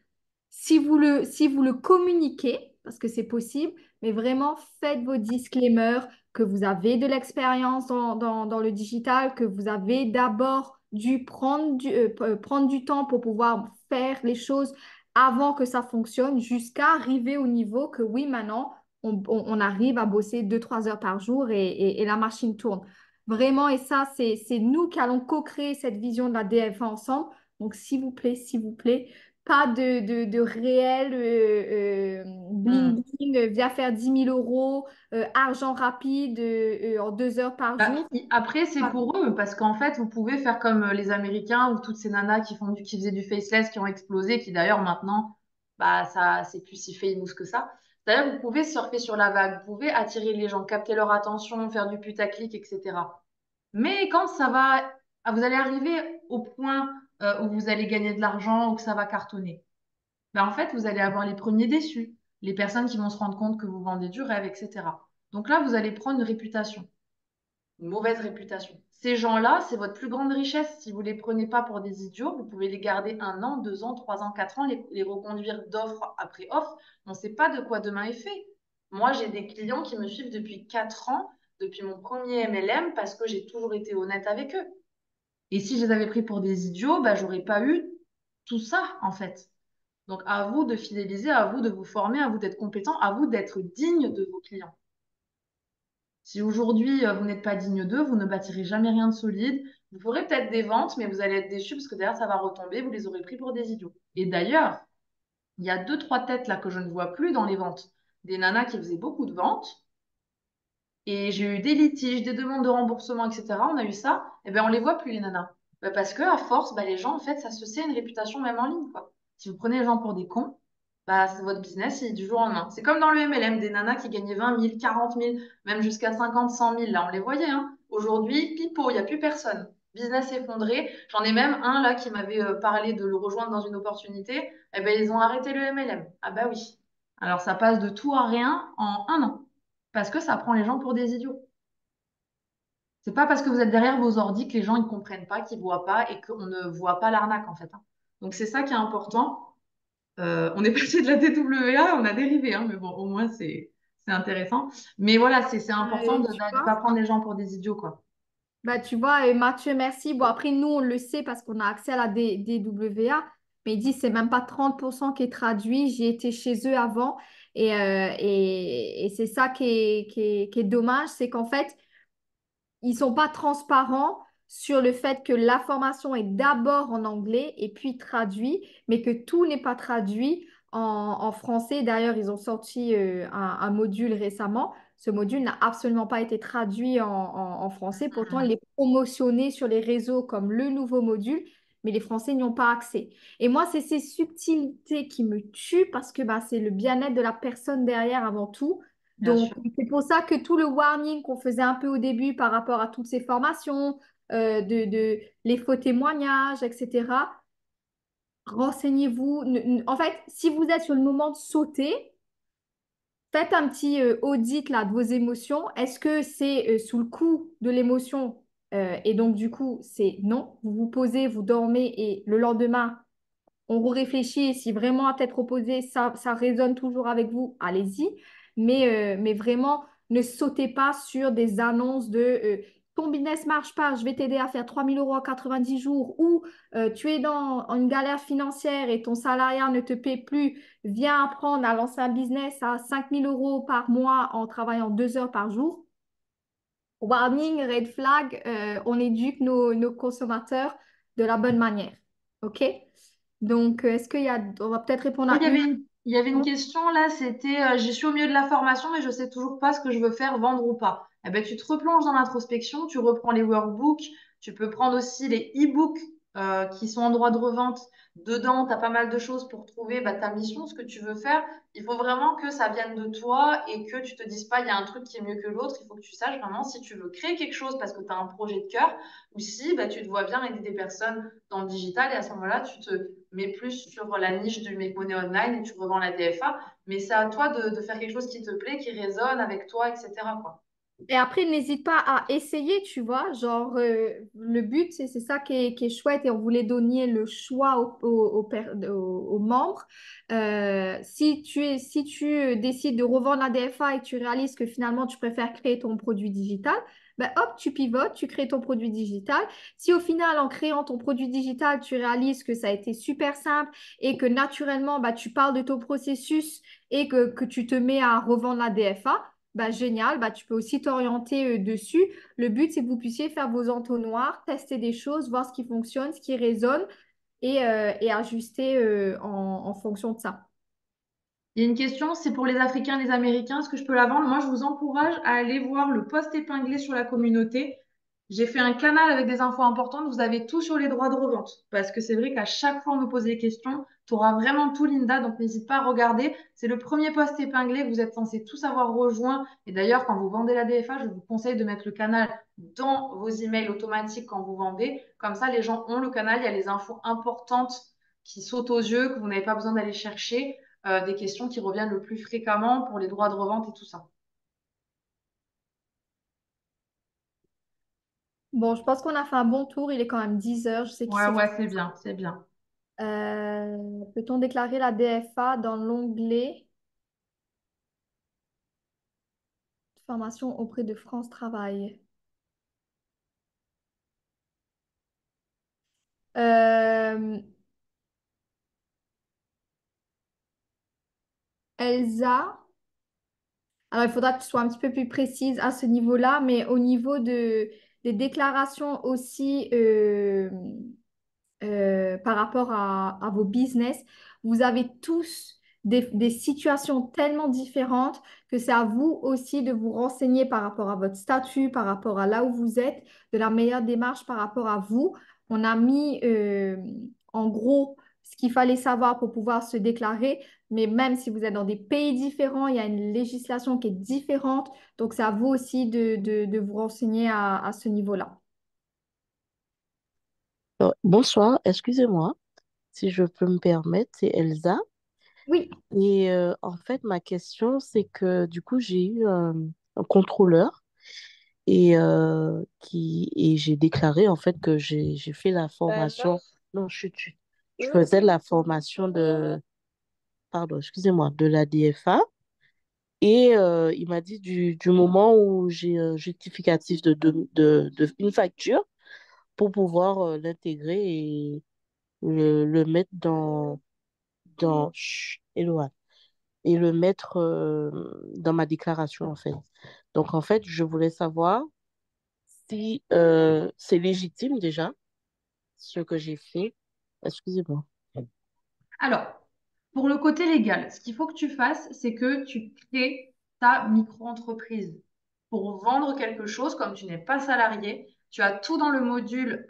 [SPEAKER 2] si vous le communiquez, parce que c'est possible, mais vraiment faites vos disclaimers, que vous avez de l'expérience dans le digital, que vous avez d'abord dû prendre du temps pour pouvoir faire les choses avant que ça fonctionne, jusqu'à arriver au niveau que oui, maintenant, on arrive à bosser 2, 3 heures par jour et la machine tourne. Vraiment, et ça, c'est nous qui allons co-créer cette vision de la DFA ensemble. Donc, s'il vous plaît, pas de réel
[SPEAKER 1] Hmm.
[SPEAKER 2] bling bling, viens faire 10 000 euros, argent rapide en 2 heures par
[SPEAKER 1] Bah,
[SPEAKER 2] jour.
[SPEAKER 1] après, c'est
[SPEAKER 2] Pas-
[SPEAKER 1] pour eux, parce qu'en fait, vous pouvez faire comme les Américains ou toutes ces nanas qui faisaient du faceless, qui ont explosé, qui d'ailleurs maintenant, bah, ça, c'est plus si famous que ça. D'ailleurs, vous pouvez surfer sur la vague, vous pouvez attirer les gens, capter leur attention, faire du putaclic, etc. Mais quand ça va, vous allez arriver au point où vous allez gagner de l'argent ou que ça va cartonner. Ben, en fait, vous allez avoir les premiers déçus, les personnes qui vont se rendre compte que vous vendez du rêve, etc. Donc là, vous allez prendre une réputation, une mauvaise réputation. Ces gens-là, c'est votre plus grande richesse. Si vous ne les prenez pas pour des idiots, vous pouvez les garder 1 an, 2 ans, 3 ans, 4 ans, les reconduire d'offre après offre. On ne sait pas de quoi demain est fait. Moi, j'ai des clients qui me suivent depuis 4 ans, depuis mon premier MLM, parce que j'ai toujours été honnête avec eux. Et si je les avais pris pour des idiots, bah, j'aurais pas eu tout ça, en fait. Donc, à vous de fidéliser, à vous de vous former, à vous d'être compétent, à vous d'être digne de vos clients. Si aujourd'hui, vous n'êtes pas digne d'eux, vous ne bâtirez jamais rien de solide. Vous ferez peut-être des ventes, mais vous allez être déçus parce que derrière, ça va retomber. Vous les aurez pris pour des idiots. Et d'ailleurs, il y a deux, trois têtes là que je ne vois plus dans les ventes. Des nanas qui faisaient beaucoup de ventes. Et j'ai eu des litiges, des demandes de remboursement, etc. On a eu ça. Et ben, on les voit plus, les nanas. Ben, parce que à force, ben, les gens, en fait, ça se sait une réputation même en ligne, quoi. Si vous prenez les gens pour des cons, bah, c'est votre business, il est du jour au lendemain. C'est comme dans le MLM, des nanas qui gagnaient 20 000, 40 000, même jusqu'à 50, 100 000. Là, on les voyait, hein. Aujourd'hui, pipeau, il n'y a plus personne. Business effondré. J'en ai même un là qui m'avait parlé de le rejoindre dans une opportunité. Eh ben, ils ont arrêté le MLM. Ah bah oui. Alors, ça passe de tout à rien en 1 an. Parce que ça prend les gens pour des idiots. C'est pas parce que vous êtes derrière vos ordi que les gens ne comprennent pas, qu'ils voient pas et qu'on ne voit pas l'arnaque en fait, hein. Donc c'est ça qui est important. On est passé de la TWA, on a dérivé, hein, mais bon, au moins c'est intéressant. Mais voilà, c'est important de
[SPEAKER 2] Tu
[SPEAKER 1] ne
[SPEAKER 2] vois?
[SPEAKER 1] pas prendre les gens pour des idiots, quoi.
[SPEAKER 2] Bah, tu vois, Mathieu, merci. Bon, après, nous, on le sait parce qu'on a accès à la DWA, mais il dit c'est même pas 30% qui est traduit. J'y étais chez eux avant et c'est ça qui est dommage, c'est qu'en fait, ils sont pas transparents sur le fait que la formation est d'abord en anglais et puis traduit, mais que tout n'est pas traduit en français. D'ailleurs, ils ont sorti un module récemment. Ce module n'a absolument pas été traduit en français. Pourtant, il est promotionné sur les réseaux comme le nouveau module, mais les Français n'y ont pas accès. Et moi, c'est ces subtilités qui me tuent parce que bah, c'est le bien-être de la personne derrière avant tout.
[SPEAKER 1] Bien
[SPEAKER 2] Donc,
[SPEAKER 1] sûr.
[SPEAKER 2] c'est pour ça que tout le warning qu'on faisait un peu au début par rapport à toutes ces formations, de les faux témoignages, etc., renseignez-vous. En fait, si vous êtes sur le moment de sauter, faites un petit audit là, de vos émotions. Est-ce que c'est sous le coup de l'émotion et donc, du coup, c'est non. Vous vous posez, vous dormez et le lendemain, on réfléchit et si vraiment à tête reposée, ça résonne toujours avec vous, allez-y. Mais vraiment, ne sautez pas sur des annonces de ton business marche pas, je vais t'aider à faire 3 000 € en 90 jours, ou tu es dans une galère financière et ton salariat ne te paie plus, viens apprendre à lancer un business à 5 000 € par mois en travaillant 2 heures par jour. Warning, red flag, on éduque nos consommateurs de la bonne manière. OK? Donc, est-ce qu'il y a... On va peut-être répondre
[SPEAKER 1] Oui,
[SPEAKER 2] à une
[SPEAKER 1] il y avait une
[SPEAKER 2] question.
[SPEAKER 1] question là, c'était je suis au milieu de la formation, mais je sais toujours pas ce que je veux faire, vendre ou pas. Eh ben, tu te replonges dans l'introspection, tu reprends les workbooks, tu peux prendre aussi les e-books qui sont en droit de revente. Dedans, tu as pas mal de choses pour trouver bah, ta mission, ce que tu veux faire. Il faut vraiment que ça vienne de toi et que tu te dises pas il y a un truc qui est mieux que l'autre. Il faut que tu saches vraiment si tu veux créer quelque chose parce que tu as un projet de cœur ou si bah, tu te vois bien aider des personnes dans le digital et à ce moment-là, tu te mets plus sur la niche du make money online et tu revends la DFA. Mais c'est à toi de faire quelque chose qui te plaît, qui résonne avec toi, etc., quoi.
[SPEAKER 2] Et après, n'hésite pas à essayer, tu vois. Genre, le but, c'est ça qui est chouette et on voulait donner le choix aux membres. Si tu décides de revendre la DFA et que tu réalises que finalement, tu préfères créer ton produit digital, ben hop, tu pivotes, tu crées ton produit digital. Si au final, en créant ton produit digital, tu réalises que ça a été super simple et que naturellement, bah, tu parles de ton processus et que tu te mets à revendre la DFA, bah, génial, bah, tu peux aussi t'orienter dessus. Le but, c'est que vous puissiez faire vos entonnoirs, tester des choses, voir ce qui fonctionne, ce qui résonne et ajuster en fonction de ça.
[SPEAKER 1] Il y a une question, c'est pour les Africains, les Américains, est-ce que je peux la vendre? Moi, je vous encourage à aller voir le post épinglé sur la communauté. J'ai fait un canal avec des infos importantes. Vous avez tout sur les droits de revente. Parce que c'est vrai qu'à chaque fois, on me pose des questions. Tu auras vraiment tout, Linda. Donc, n'hésite pas à regarder. C'est le premier post épinglé que vous êtes censé tous avoir rejoint. Et d'ailleurs, quand vous vendez la DFA, je vous conseille de mettre le canal dans vos emails automatiques quand vous vendez. Comme ça, les gens ont le canal. Il y a les infos importantes qui sautent aux yeux, que vous n'avez pas besoin d'aller chercher des questions qui reviennent le plus fréquemment pour les droits de revente et tout ça.
[SPEAKER 2] Bon, je pense qu'on a fait un bon tour. Il est quand même 10 heures. Je sais qu'il
[SPEAKER 1] Ouais,
[SPEAKER 2] s'est fait.
[SPEAKER 1] ouais, c'est bien, c'est bien.
[SPEAKER 2] Peut-on déclarer la DFA dans l'onglet formation auprès de France Travail? Euh, Elsa, alors il faudra que tu sois un petit peu plus précise à ce niveau-là, mais au niveau des déclarations aussi, par rapport à vos business, vous avez tous des situations tellement différentes que c'est à vous aussi de vous renseigner par rapport à votre statut, par rapport à là où vous êtes, de la meilleure démarche par rapport à vous. On a mis en gros ce qu'il fallait savoir pour pouvoir se déclarer, mais même si vous êtes dans des pays différents, il y a une législation qui est différente, donc c'est à vous aussi de vous renseigner à ce niveau-là.
[SPEAKER 3] Bonsoir, excusez-moi, si je peux me permettre, c'est Elsa.
[SPEAKER 2] Oui.
[SPEAKER 3] Et en fait, ma question, c'est que du coup, j'ai eu un contrôleur et j'ai déclaré en fait que j'ai fait la formation. Non, je faisais la formation pardon, excusez-moi, de la DFA. Et il m'a dit du moment où j'ai un justificatif une facture pour pouvoir l'intégrer et le mettre chut, Éloane, et le mettre dans ma déclaration, en fait. Donc, en fait, je voulais savoir si c'est légitime déjà, ce que j'ai fait. Excusez-moi.
[SPEAKER 1] Alors, pour le côté légal, ce qu'il faut que tu fasses, c'est que tu crées ta micro-entreprise. Pour vendre quelque chose, comme tu n'es pas salarié, tu as tout dans le module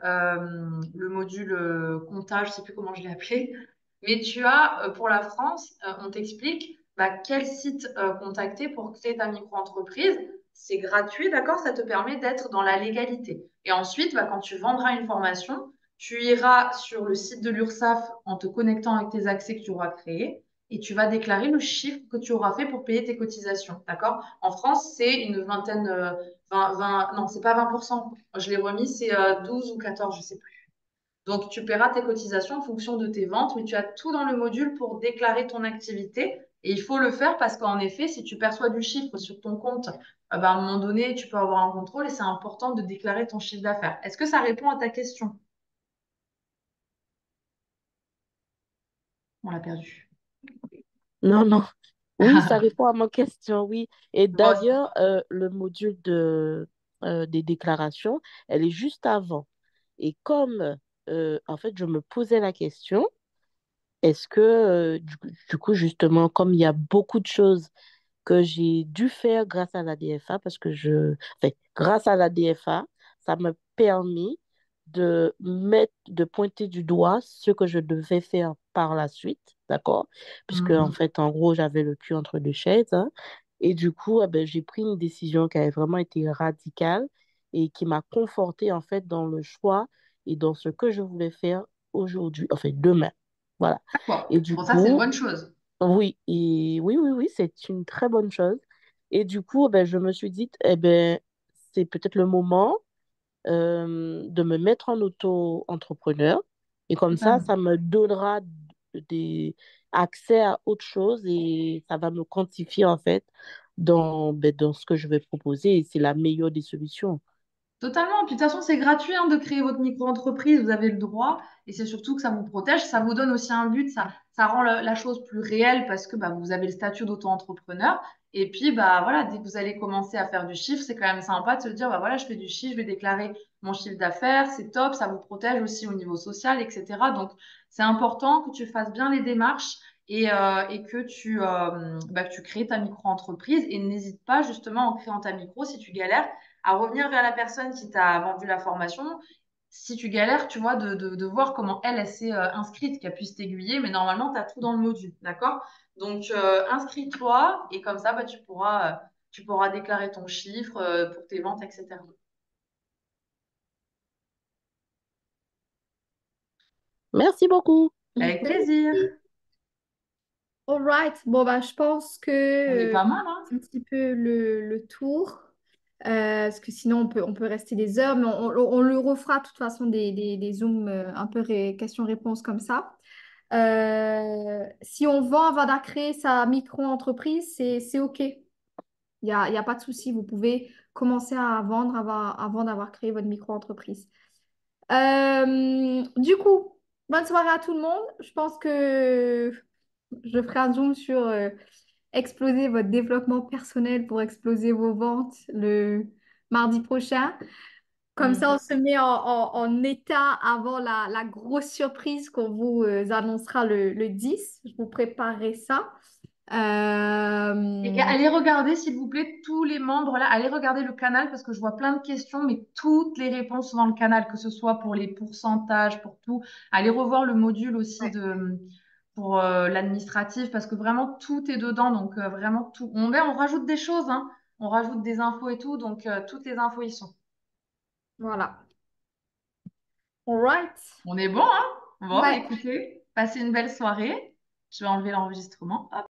[SPEAKER 1] comptage, je ne sais plus comment je l'ai appelé, mais tu as, pour la France, on t'explique bah, quel site contacter pour créer ta micro-entreprise. C'est gratuit, d'accord? Ça te permet d'être dans la légalité. Et ensuite, bah, quand tu vendras une formation, tu iras sur le site de l'URSSAF en te connectant avec tes accès que tu auras créés et tu vas déclarer le chiffre que tu auras fait pour payer tes cotisations. D'accord? En France, c'est une vingtaine, 20, non, c'est pas 20%. Je l'ai remis, c'est 12 ou 14, je sais plus. Donc, tu paieras tes cotisations en fonction de tes ventes, mais tu as tout dans le module pour déclarer ton activité. Et il faut le faire parce qu'en effet, si tu perçois du chiffre sur ton compte, à un moment donné, tu peux avoir un contrôle et c'est important de déclarer ton chiffre d'affaires. Est-ce que ça répond à ta question? On l'a perdu.
[SPEAKER 3] Non, non. Oui, ça répond à ma question, oui. Et
[SPEAKER 1] Moi aussi.
[SPEAKER 3] d'ailleurs, le module des déclarations, elle est juste avant. Et comme, en fait, je me posais la question, est-ce que, du coup, justement, comme il y a beaucoup de choses que j'ai dû faire grâce à la DFA parce que enfin, grâce à la DFA, ça m'a permis de pointer du doigt ce que je devais faire par la suite, d'accord? Puisque, en
[SPEAKER 1] Mhm.
[SPEAKER 3] fait, en gros, j'avais le cul entre deux chaises, hein. Et du coup, eh ben, j'ai pris une décision qui avait vraiment été radicale et qui m'a confortée, en fait, dans le choix et dans ce que je voulais faire aujourd'hui, enfin, demain. Voilà. Et
[SPEAKER 1] D'accord.
[SPEAKER 3] du
[SPEAKER 1] Bon, ça, c'est une
[SPEAKER 3] coup,
[SPEAKER 1] bonne chose.
[SPEAKER 3] oui, et oui, c'est une très bonne chose. Et du coup, ben, je me suis dit, eh ben, c'est peut-être le moment de me mettre en auto-entrepreneur. Et comme ça
[SPEAKER 1] Totalement.
[SPEAKER 3] me donnera des accès à autre chose et ça va me quantifier en fait dans ce que je vais proposer. Et c'est la meilleure des solutions.
[SPEAKER 1] Totalement. Puis de toute façon, c'est gratuit hein, de créer votre micro-entreprise. Vous avez le droit. Et c'est surtout que ça vous protège. Ça vous donne aussi un but. Ça rend la chose plus réelle parce que vous avez le statut d'auto-entrepreneur. Et puis, voilà, dès que vous allez commencer à faire du chiffre, c'est quand même sympa de se dire, voilà, je fais du chiffre, je vais déclarer mon chiffre d'affaires. C'est top. Ça vous protège aussi au niveau social, etc. Donc, c'est important que tu fasses bien les démarches et que tu crées ta micro-entreprise. Et n'hésite pas, justement, en créant ta micro, si tu galères à revenir vers la personne qui t'a vendu la formation. Si tu galères, tu vois, de voir comment elle s'est inscrite, qu'elle puisse t'aiguiller, mais normalement, tu as tout dans le module, d'accord? Donc, inscris-toi et comme ça, tu pourras déclarer ton chiffre pour tes ventes, etc.
[SPEAKER 3] Merci beaucoup.
[SPEAKER 1] Avec plaisir.
[SPEAKER 2] All right. Bon, bah, je pense que
[SPEAKER 1] On est pas mal, hein?
[SPEAKER 2] c'est un petit peu le tour. Parce que sinon, on peut rester des heures, mais on le refera de toute façon des Zooms un peu questions-réponses comme ça. Si on vend avant de créer sa micro-entreprise, c'est OK. Il y a pas de souci. Vous pouvez commencer à vendre avant d'avoir créé votre micro-entreprise. Du coup, bonne soirée à tout le monde. Je pense que je ferai un zoom sur exploser votre développement personnel pour exploser vos ventes le mardi prochain. Comme ça, on
[SPEAKER 1] Mhm.
[SPEAKER 2] se met en état avant la grosse surprise qu'on vous annoncera le 10. Je vous préparerai ça.
[SPEAKER 1] Et
[SPEAKER 2] Euh,
[SPEAKER 1] allez regarder, s'il vous plaît, tous les membres là. Allez regarder le canal parce que je vois plein de questions, mais toutes les réponses sont dans le canal, que ce soit pour les pourcentages, pour tout. Allez revoir le module aussi
[SPEAKER 2] ouais,
[SPEAKER 1] pour l'administratif parce que vraiment tout est dedans. Donc vraiment tout. On rajoute des choses, hein. On rajoute des infos et tout. Donc toutes les infos y sont.
[SPEAKER 2] voilà. All right.
[SPEAKER 1] On est bon, hein? Bon,
[SPEAKER 2] Ouais.
[SPEAKER 1] écoutez, passez une belle soirée. Je vais enlever l'enregistrement. Hop.